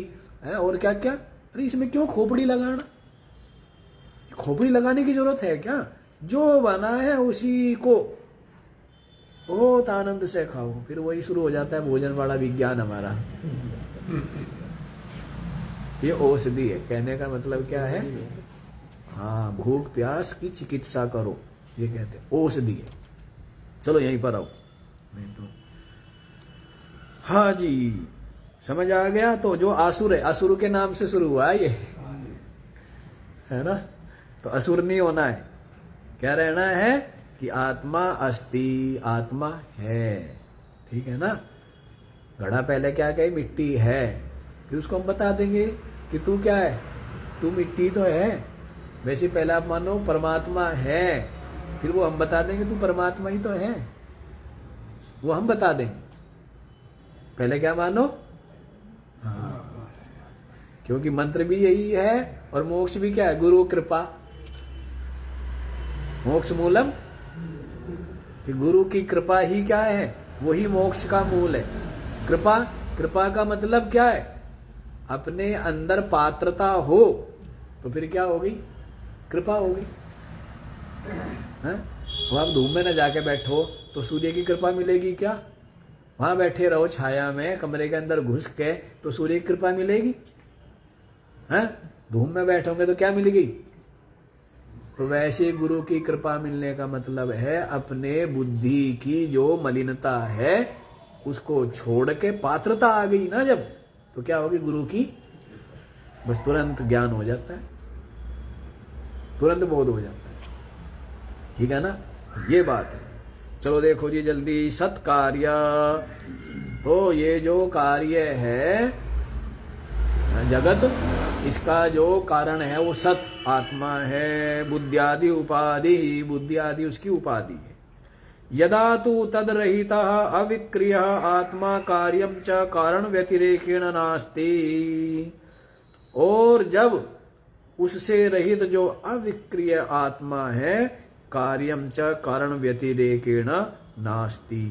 है, और क्या क्या। अरे इसमें क्यों खोपड़ी लगाना? खोपड़ी लगाने की जरूरत है क्या? जो बना है उसी को बहुत आनंद से खाओ। फिर वही शुरू हो जाता है भोजन वाला विज्ञान हमारा। ये औषधि है, कहने का मतलब क्या है? हाँ, भूख प्यास की चिकित्सा करो, ये कहते हैं, औषधि है। चलो यहीं पर आओ, नहीं तो हाँ जी, समझ आ गया। तो जो आसुर है, असुर के नाम से शुरू हुआ ये, है ना। तो असुर नहीं होना है, क्या रहना है कि आत्मा अस्ति, आत्मा है, ठीक है ना। घड़ा पहले क्या कहे? मिट्टी है। फिर उसको हम बता देंगे कि तू क्या है? तू मिट्टी तो है। वैसे पहले आप मानो परमात्मा है, फिर वो हम बता देंगे तू परमात्मा ही तो है, वो हम बता देंगे। पहले क्या मानो? हाँ, क्योंकि मंत्र भी यही है, और मोक्ष भी क्या है? गुरु कृपा, मोक्ष मूलम, कि गुरु की कृपा ही क्या है? वही मोक्ष का मूल है। कृपा का मतलब क्या है? अपने अंदर पात्रता हो तो फिर क्या होगी? कृपा होगी। तो आप धूप में न जाके बैठो तो सूर्य की कृपा मिलेगी क्या? वहां बैठे रहो छाया में, कमरे के अंदर घुस के, तो सूर्य की कृपा मिलेगी? हैं? धूप में बैठोगे तो क्या मिलेगी? तो वैसे गुरु की कृपा मिलने का मतलब है अपने बुद्धि की जो मलिनता है उसको छोड़ के पात्रता आ गई ना जब, तो क्या होगी? गुरु की, बस तुरंत ज्ञान हो जाता है, तुरंत बोध हो जाता है, ठीक है ना। तो ये बात है। चलो देखो जी जल्दी, सत्कार्य। तो ये जो कार्य है जगत, इसका जो कारण है वो सत आत्मा है। बुद्धियादि उपाधि, बुद्धि आदि उसकी उपाधि है। यदा तु तद्रहिता अविक्रिय आत्मा कार्यम च कारण व्यतिरेकेण नास्ति। और जब उससे रहित जो अविक्रिय आत्मा है, कार्यम च कारण व्यतिरेकेण नास्ति,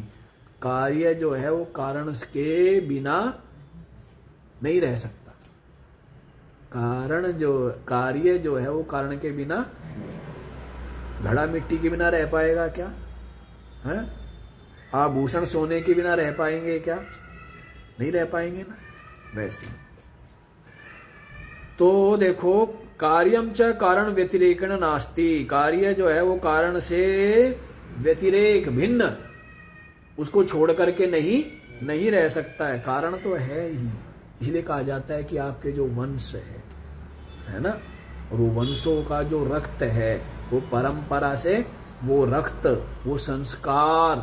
कार्य जो है वो कारण के बिना नहीं रह सकता। कारण जो कार्य जो है वो कारण के बिना, घड़ा मिट्टी के बिना रह पाएगा क्या है? आभूषण सोने के बिना रह पाएंगे क्या? नहीं रह पाएंगे ना। वैसे तो देखो, कार्यम च कारण व्यतिरेकण नास्ति, कार्य जो है वो कारण से व्यतिरेक भिन्न, उसको छोड़ करके नहीं रह सकता है। कारण तो है ही, इसलिए कहा जाता है कि आपके जो वंश है ना, और वो वंशों का जो रक्त है, वो परंपरा से वो रक्त, वो संस्कार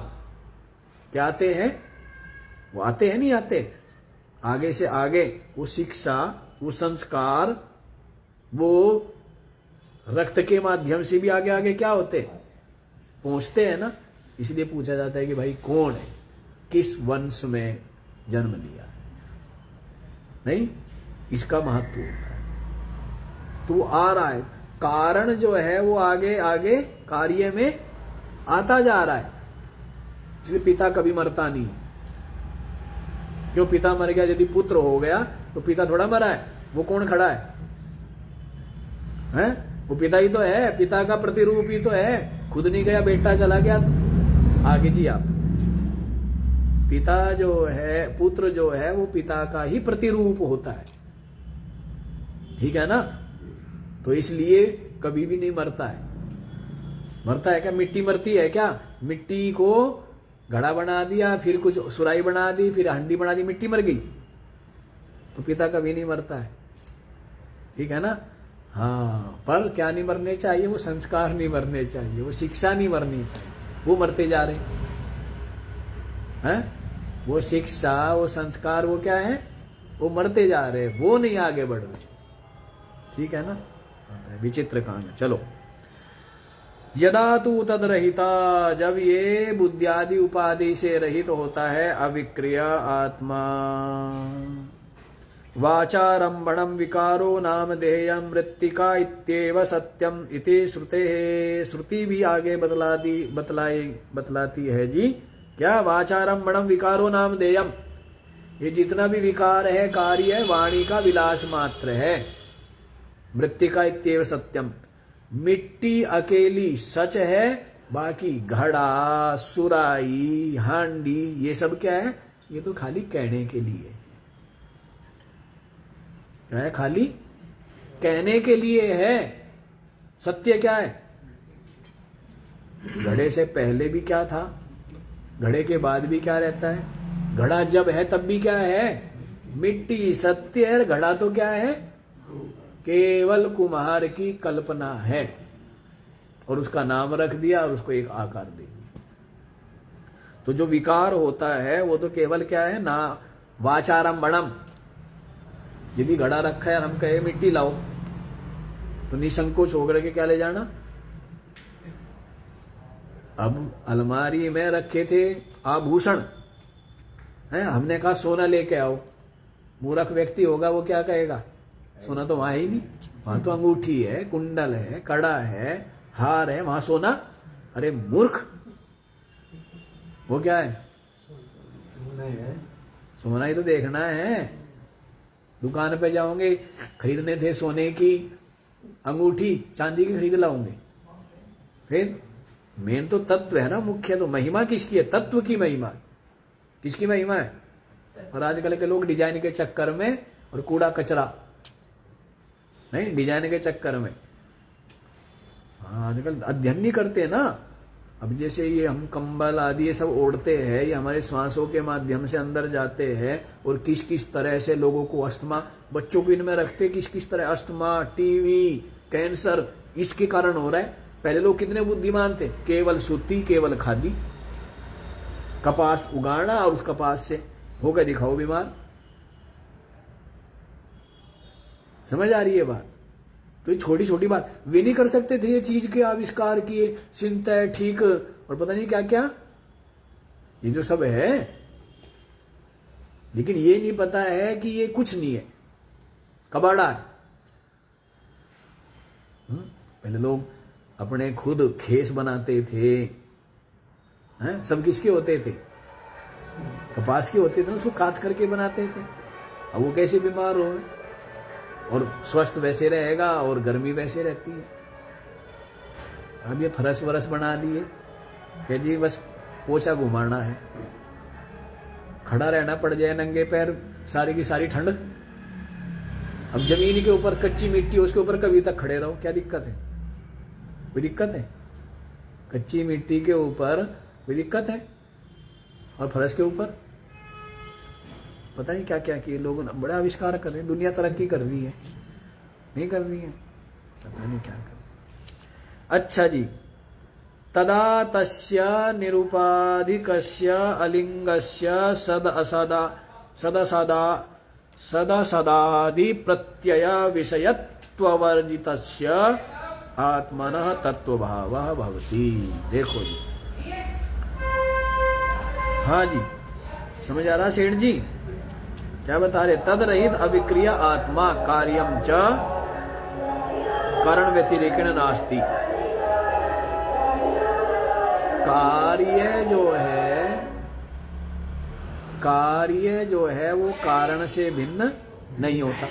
क्या आते हैं, वो आते हैं नहीं आते, आगे से आगे वो शिक्षा, वो संस्कार, वो रक्त के माध्यम से भी आगे आगे क्या होते, पहुंचते हैं ना। इसलिए पूछा जाता है कि भाई कौन है, किस वंश में जन्म लिया है, नहीं, इसका महत्व होता है। तो आ रहा है, कारण जो है वो आगे आगे कार्य में आता जा रहा है। इसलिए पिता कभी मरता नहीं। क्यों? पिता मर गया, यदि पुत्र हो गया तो पिता थोड़ा मरा है, वो कौन खड़ा है? वो पिता ही तो है, पिता का प्रतिरूप ही तो है। खुद नहीं गया, बेटा चला गया। आगे जी आप, पिता जो है, पुत्र जो है वो पिता का ही प्रतिरूप होता है, ठीक है ना। तो इसलिए कभी भी नहीं मरता है। मरता है क्या? मिट्टी मरती है क्या? मिट्टी को घड़ा बना दिया, फिर कुछ सुराई बना दी, फिर हंडी बना दी, मिट्टी मर गई। तो पिता कभी नहीं मरता है, ठीक है ना। हाँ, पर क्या नहीं मरने चाहिए? वो संस्कार नहीं मरने चाहिए, वो शिक्षा नहीं मरनी चाहिए। वो मरते जा रहे हैं, वो शिक्षा, वो संस्कार, वो क्या है, वो मरते जा रहे, वो नहीं आगे बढ़ रहे, ठीक है ना। विचित्र कांड। चलो, यदा तू तद रहिता, जब ये बुद्धियादि उपाधि से रहित होता है अविक्रिय आत्मा, वाचारंभणम विकारो नाम देयम मृत्तिका इत्येव सत्यम इति श्रुते। श्रुति भी आगे बतलाती है जी, क्या? वाचारंभणम विकारो नाम देयम, ये जितना भी विकार है, कार्य है, वाणी का विलास मात्र है। मृत्तिका इत्येव सत्यम, मिट्टी अकेली सच है, बाकी घड़ा, सुराई, हांडी, ये सब क्या है? ये तो खाली कहने के लिए है, खाली कहने के लिए है। सत्य क्या है? घड़े से पहले भी क्या था, घड़े के बाद भी क्या रहता है? घड़ा जब है तब भी क्या है? मिट्टी सत्य है। घड़ा तो क्या है? केवल कुम्हार की कल्पना है, और उसका नाम रख दिया और उसको एक आकार दे दिया। तो जो विकार होता है वो तो केवल क्या है ना, वाचारंभणम। यदि घड़ा रखा है और हम कहे मिट्टी लाओ, तो निसंकोच होकर के क्या ले जाना। अब अलमारी में रखे थे आभूषण है, हमने कहा सोना लेके आओ। मूर्ख व्यक्ति होगा वो क्या कहेगा? सोना तो वहां ही नहीं, वहां तो अंगूठी है, कुंडल है, कड़ा है, हार है, वहां सोना। अरे मूर्ख, वो क्या है? सोना ही तो देखना है। दुकान पे जाओगे, खरीदने थे सोने की अंगूठी, चांदी की खरीद लाओगे। फिर मेन तो तत्व है ना, मुख्य तो महिमा किसकी है? तत्व की महिमा। किसकी महिमा है? और आजकल के लोग डिजाइन के चक्कर में, और कूड़ा कचरा नहीं, डिजाइन के चक्कर में। हाँ, आजकल अध्ययन नहीं करते ना। अब जैसे ये हम कंबल आदि ये सब ओढ़ते हैं, ये हमारे श्वासों के माध्यम से अंदर जाते हैं, और किस किस तरह से लोगों को अस्थमा, बच्चों को इनमें रखते किस किस तरह अस्थमा, टीवी, कैंसर इसके कारण हो रहा है। पहले लोग कितने बुद्धिमान थे, केवल सूती, केवल खादी, कपास उगाना और उस कपास से हो गए दिखाओ बीमार। समझ आ रही है बात? तो ये छोटी छोटी बात वे नहीं कर सकते थे, ये चीज के आविष्कार किए, सिंथेटिक और पता नहीं क्या क्या, ये जो सब है। लेकिन ये नहीं पता है कि ये कुछ नहीं है, कबाड़ा है। पहले लोग अपने खुद खेस बनाते थे, हैं? सब किसके होते थे? कपास के होते थे ना, उसको काट करके बनाते थे। अब वो कैसे बीमार हो? और स्वस्थ वैसे रहेगा और गर्मी वैसे रहती है। अब ये फरस वरस बना लिए कि जी बस पोछा घुमाना है, खड़ा रहना पड़ जाए नंगे पैर, सारी की सारी ठंड। अब जमीन के ऊपर कच्ची मिट्टी, उसके ऊपर कभी तक खड़े रहो, क्या दिक्कत है? कोई दिक्कत है? कच्ची मिट्टी के ऊपर कोई दिक्कत है? और फरस के ऊपर पता नहीं क्या क्या किए लोगों ने, बड़ा आविष्कार कर रहे हैं। दुनिया तरक्की कर रही है, नहीं कर रही है, पता नहीं क्या कर। अच्छा जी, तदा तस्य निरुपाधिकस्य अलिंगस्य सदसदादि प्रत्यय विषयत्ववर्जितस्य आत्मनः तत्वभावः भवति। देखो जी, हाँ जी, समझ आ रहा सेठ जी क्या बता रहे? तद रहित अविक्रिय आत्मा कार्यम च करण व्यतिरेकेण नास्ति। कार्य जो है वो कारण से भिन्न नहीं होता,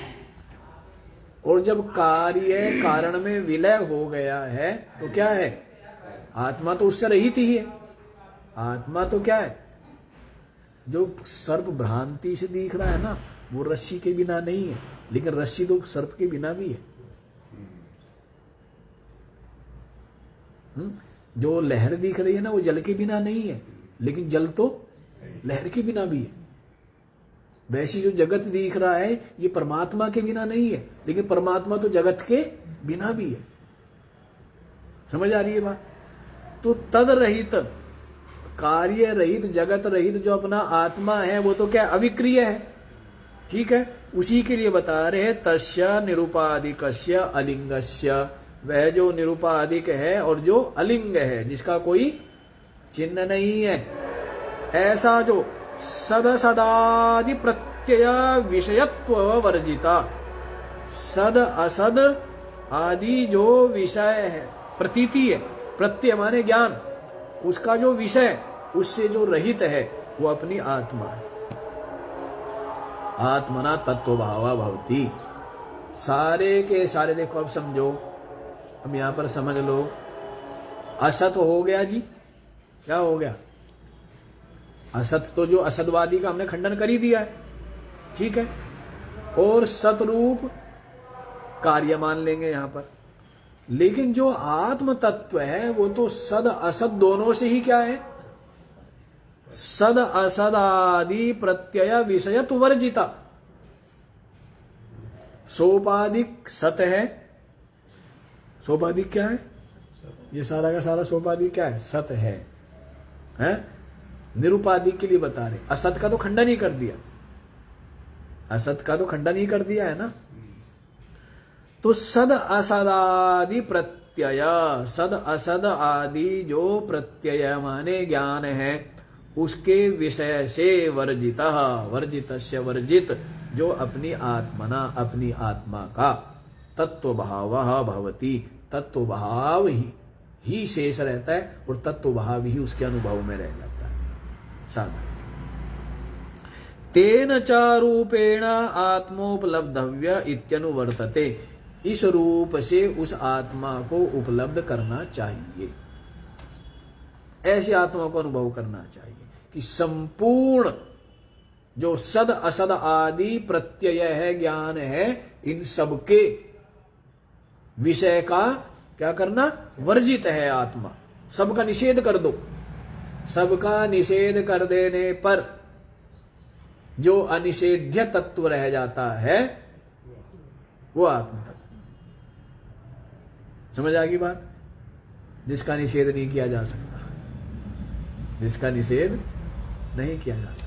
और जब कार्य कारण में विलय हो गया है तो क्या है? आत्मा तो उससे रहित ही है। आत्मा तो क्या है? जो सर्प भ्रांति से दिख रहा है ना, वो रस्सी के बिना नहीं है, लेकिन रस्सी तो सर्प के बिना भी है। जो लहर दिख रही है ना, वो जल के बिना नहीं है, लेकिन जल तो लहर के बिना भी है। वैसी जो जगत दिख रहा है, ये परमात्मा के बिना नहीं है, लेकिन परमात्मा तो जगत के बिना भी है। समझ आ रही है बात? तो तद रहित, कार्य रहित, जगत रहित जो अपना आत्मा है, वो तो क्या? अविक्रिय है। ठीक है, उसी के लिए बता रहे हैं तस्य निरुपाधिकस्य अलिंगस्य, वह जो निरुपाधिक है और जो अलिंग है, जिसका कोई चिन्ह नहीं है, ऐसा जो सदसदादि प्रत्यय विषयत्व वर्जिता, सद असद आदि जो विषय है, प्रतीति है, प्रत्यय माने ज्ञान, उसका जो विषय, उससे जो रहित है, वो अपनी आत्मा है। आत्मना तत्वभावा भवति। सारे के सारे, देखो अब समझो, अब यहां पर समझ लो, असत हो गया जी, क्या हो गया? असत तो जो असतवादी का हमने खंडन कर ही दिया है, ठीक है, और सतरूप कार्य मान लेंगे यहां पर। लेकिन जो आत्म तत्व है, वो तो सद असत दोनों से ही क्या है? सद असद आदि प्रत्यय विषयत्व वर्जिता। सोपाधिक सत है, सोपाधिक क्या है? ये सारा का सारा सोपाधिक क्या है? सत है, निरुपाधिक के लिए बता रहे। असत का तो खंडन ही कर दिया, असत का तो खंडन ही कर दिया है ना। तो सद असदादि प्रत्यय, सद असद आदि जो प्रत्यय माने ज्ञान है, उसके विषय से वर्जिता, वर्जितस्य वर्जित, जो अपनी आत्मना, अपनी आत्मा का तत्वभावः भवति, तत्वभाव ही शेष रहता है, और तत्वभाव ही उसके अनुभव में रह जाता है। साधा तेन च रूपेण आत्मोपलब्धव्य इत्यनुवर्तते। इस रूप से उस आत्मा को उपलब्ध करना चाहिए, ऐसी आत्मा को अनुभव करना चाहिए कि संपूर्ण जो सद असद आदि प्रत्यय है, ज्ञान है, इन सबके विषय का क्या करना? वर्जित है आत्मा। सबका निषेध कर दो। सबका निषेध कर देने पर जो अनिषेध्य तत्व रह जाता है, वो आत्म तत्व। समझ आ गई बात? जिसका निषेध नहीं किया जा सकता, जिसका निषेध नहीं किया जा सकता।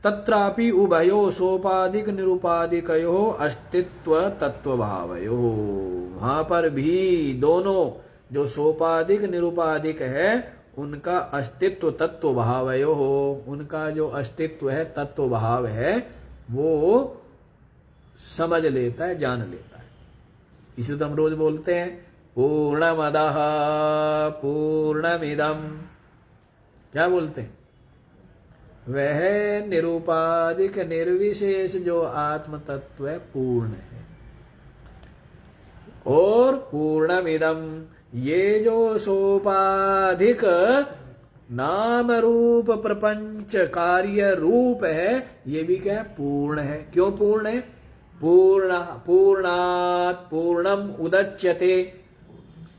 तत्रापि उभयो सोपाधिक निरुपाधिकयो अस्तित्व तत्वभावयो। वहां पर भी दोनों जो सोपाधिक निरुपाधिक है, उनका अस्तित्व तत्वभावयो, उनका जो अस्तित्व है, तत्वभाव है, वो समझ लेता है, जान लेता है। इसे तो हम रोज बोलते हैं, पूर्णमदः पूर्णमिदम्, क्या बोलते हैं? वह निरुपाधिक निर्विशेष जो आत्म तत्व पूर्ण है। और पूर्णमिदम, ये जो सोपाधिक नाम रूप प्रपंच कार्य रूप है, ये भी क्या है? पूर्ण है। क्यों पूर्ण है? पूर्णात् पूर्णम उदच्यते,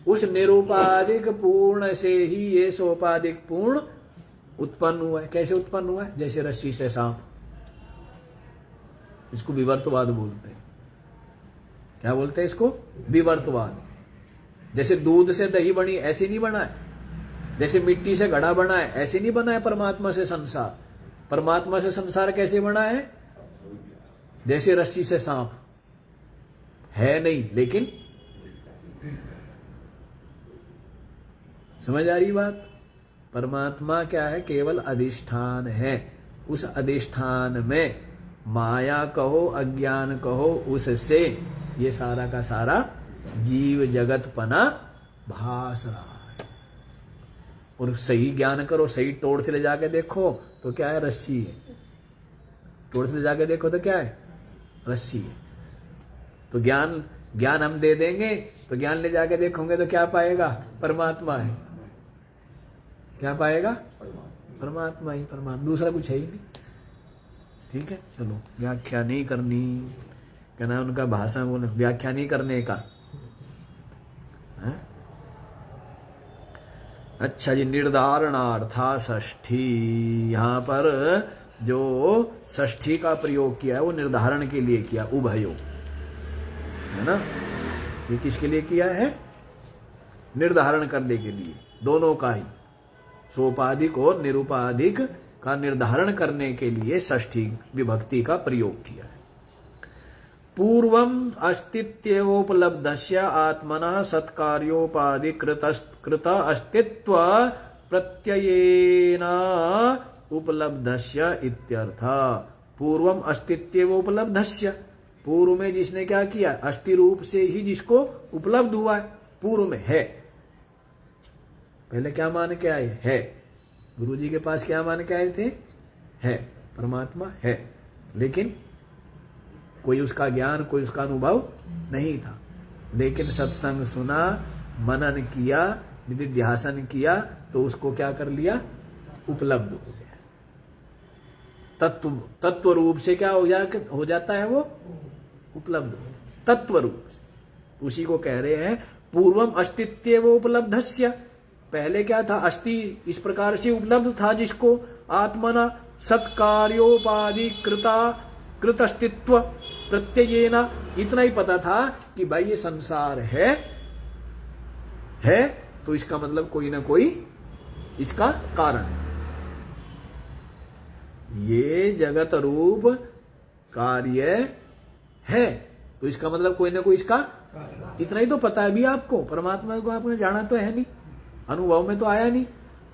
उस निरुपाधिक पूर्ण से ही ये सोपाधिक पूर्ण उत्पन्न हुआ है। कैसे उत्पन्न हुआ है? जैसे रस्सी से सांप, इसको विवर्तवाद बोलते हैं। क्या बोलते हैं इसको? विवर्तवाद। जैसे दूध से दही बनी, ऐसे नहीं बना है। जैसे मिट्टी से घड़ा बना है, ऐसे नहीं बना है परमात्मा से संसार। परमात्मा से संसार कैसे बना है? जैसे रस्सी से सांप है नहीं, लेकिन समझ आ रही बात? परमात्मा क्या है? केवल अधिष्ठान है। उस अधिष्ठान में माया कहो, अज्ञान कहो, उससे ये सारा का सारा जीव जगत पना भास रहा है। और सही ज्ञान करो, सही टोर से ले जाके देखो तो क्या है? रस्सी है। टोर से ले जाके देखो तो क्या है? रस्सी है। तो ज्ञान हम दे देंगे, तो ज्ञान ले जाके देखोगे तो क्या पाएगा? परमात्मा है। क्या पाएगा? परमात्मा ही परमात्मा, दूसरा कुछ है ही नहीं। ठीक है, चलो व्याख्या नहीं करनी, कहना उनका भाषा बोले, व्याख्या नहीं करने का है? अच्छा जी, निर्धारणार्था षष्ठी, यहां पर जो षष्ठी का प्रयोग किया है वो निर्धारण के लिए किया, उभयो, है ना? ये किसके लिए किया है? निर्धारण करने के लिए, दोनों का ही, सोपाधिक और निरुपाधिक का निर्धारण करने के लिए षष्ठी विभक्ति का प्रयोग किया है। पूर्वम अस्तित्वोपलब्धस्य आत्मनः सत्कार्योपाधि कृत अस्तित्व प्रत्ययेन उपलब्धस्य इत्यर्थ। पूर्वम अस्तित्वोपलब्धस्य, पूर्व में जिसने क्या किया? अस्थि रूप से ही जिसको उपलब्ध हुआ है, पूर्व में है। पहले क्या मान के आए? है। गुरु जी के पास क्या मान के आए थे? है, परमात्मा है, लेकिन कोई उसका ज्ञान, कोई उसका अनुभव नहीं था। लेकिन सत्संग सुना, मनन किया, निधिध्यासन किया, तो उसको क्या कर लिया? उपलब्ध हो गया। तत्व रूप से क्या हो जाता है? वो उपलब्ध तत्व रूप से। उसी को कह रहे हैं पूर्वम अस्तित्व उपलब्धस्य। पहले क्या था? अस्थि इस प्रकार से उपलब्ध था जिसको आत्मना सत्कार्योपाधि कृत अस्तित्व प्रत्ययेन, इतना ही पता था कि भाई ये संसार है तो इसका मतलब कोई ना कोई इसका कारण है। ये जगत रूप कार्य है तो इसका मतलब कोई ना कोई इसका, इतना ही तो पता है भी आपको। परमात्मा को आपने जाना तो है नहीं, अनुभव में तो आया नहीं,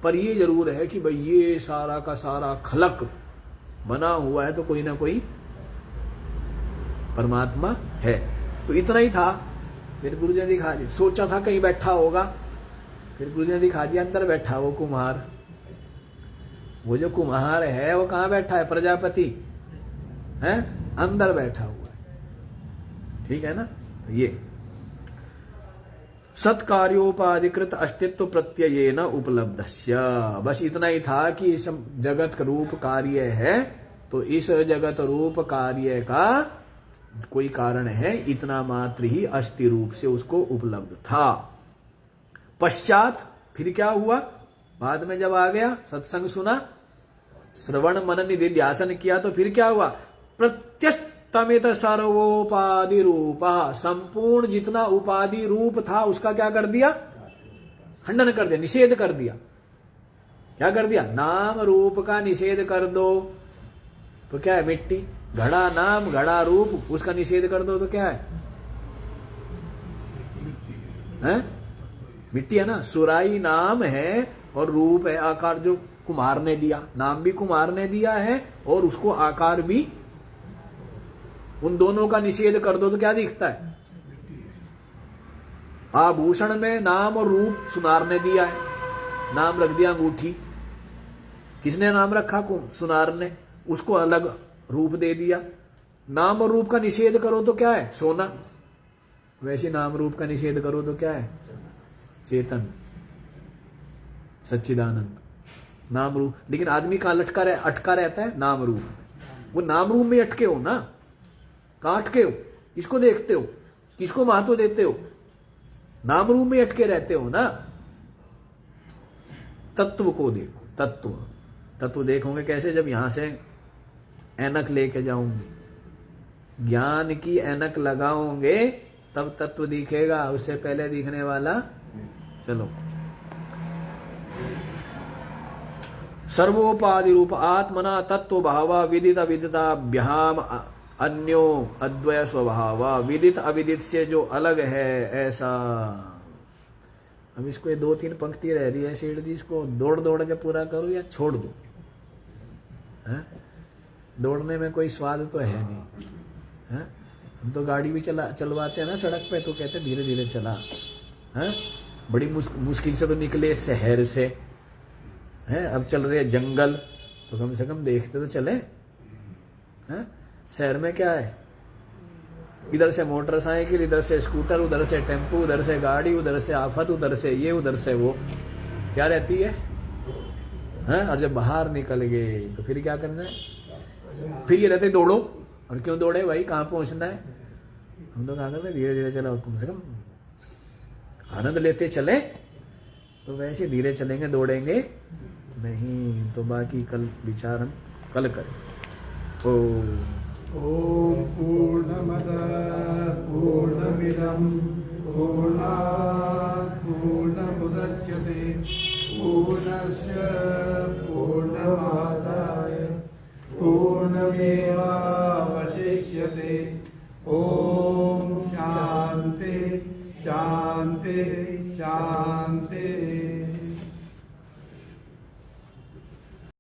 पर ये जरूर है कि भाई ये सारा का सारा खलक बना हुआ है तो कोई ना कोई परमात्मा है। तो इतना ही था। फिर गुरु जी ने दिखा दिया, सोचा था कहीं बैठा होगा, फिर गुरु जी ने दिखा दिया अंदर बैठा वो कुम्हार। वो जो कुम्हार है वो कहाँ बैठा है? प्रजापति है, अंदर बैठा हुआ है। ठीक है ना? तो ये सत्कार्योपाधिकृत अस्तित्व प्रत्ययेन उपलब्धस्य, बस इतना ही था कि इस जगत रूप कार्य है तो इस जगत रूप कार्य का कोई कारण है, इतना मात्र ही अस्थि रूप से उसको उपलब्ध था। पश्चात फिर क्या हुआ? बाद में जब आ गया, सत्संग सुना, श्रवण मनन निधिध्यासन किया, तो फिर क्या हुआ? प्रत्यस्तमित सर्वोपाधि रूप, संपूर्ण जितना उपाधि रूप था उसका क्या कर दिया? खंडन कर दिया, निषेध कर दिया। क्या कर दिया? नाम रूप का निषेध कर दो तो क्या है? मिट्टी। घड़ा नाम, घड़ा रूप, उसका निषेध कर दो तो क्या है? मिट्टी है ना। सुराई नाम है और रूप है, आकार जो कुम्हार ने दिया, नाम भी कुम्हार ने दिया है और उसको आकार भी, उन दोनों का निषेध कर दो तो क्या दिखता है? आभूषण में नाम और रूप सुनार ने दिया है, नाम रख दिया अंगूठी, किसने नाम रखा? सुनार ने। उसको अलग रूप दे दिया। नाम और रूप का निषेध करो तो क्या है? सोना। वैसे नाम रूप का निषेध करो तो क्या है? चेतन, सच्चिदानंद। नाम रूप। लेकिन आदमी कहाँ अटका रहता है? नाम रूप। वो नाम रूप में अटके हो ना, कहाँ अटके हो? किसको देखते हो? किसको महत्व देते हो? नाम रूप में अटके रहते हो ना। तत्व को देखो। तत्व देखोगे कैसे? जब यहां से ऐनक लेके जाऊंगे, ज्ञान की ऐनक लगाओगे तब तत्व दिखेगा, उससे पहले दिखने वाला। चलो, सर्वोपाधि रूप आत्मना तत्व भावा विदित अविदिताभ्याम अन्यो अद्वय स्वभाव। विदित अविदित से जो अलग है ऐसा। अब इसको ये 2-3 पंक्ति रह रही है सेठ जी, इसको दौड़ दौड़ के पूरा करो या छोड़ दो? है? दौड़ने में कोई स्वाद तो है नहीं। है? हम तो गाड़ी भी चलवाते हैं ना सड़क पे, तो कहते धीरे धीरे चला। है? बड़ी मुश्किल से तो निकले शहर से, है? अब चल रहे जंगल, तो कम से कम देखते तो चले। है? शहर में क्या है? इधर से मोटरसाइकिल, इधर से स्कूटर, उधर से टेम्पो, उधर से गाड़ी, उधर से आफत, उधर से ये, उधर से वो, क्या रहती है? और जब बाहर निकल गए तो फिर क्या करना है? फिर ये रहते दौड़ो। और क्यों दौड़े भाई? कहाँ पहुंचना है? हम तो कहा करते धीरे धीरे चलो, कम से कम आनंद लेते चले। तो वैसे धीरे चलेंगे, दौड़ेंगे नहीं। तो बाकी कल विचार हम कल करें। ओम पूर्णमदः पूर्णमिदं पूर्णात् पूर्णमुदच्यते पूर्णस्य पूर्णमादाय पूर्णमेवावशिष्यते। ओम शांति शांति शांति।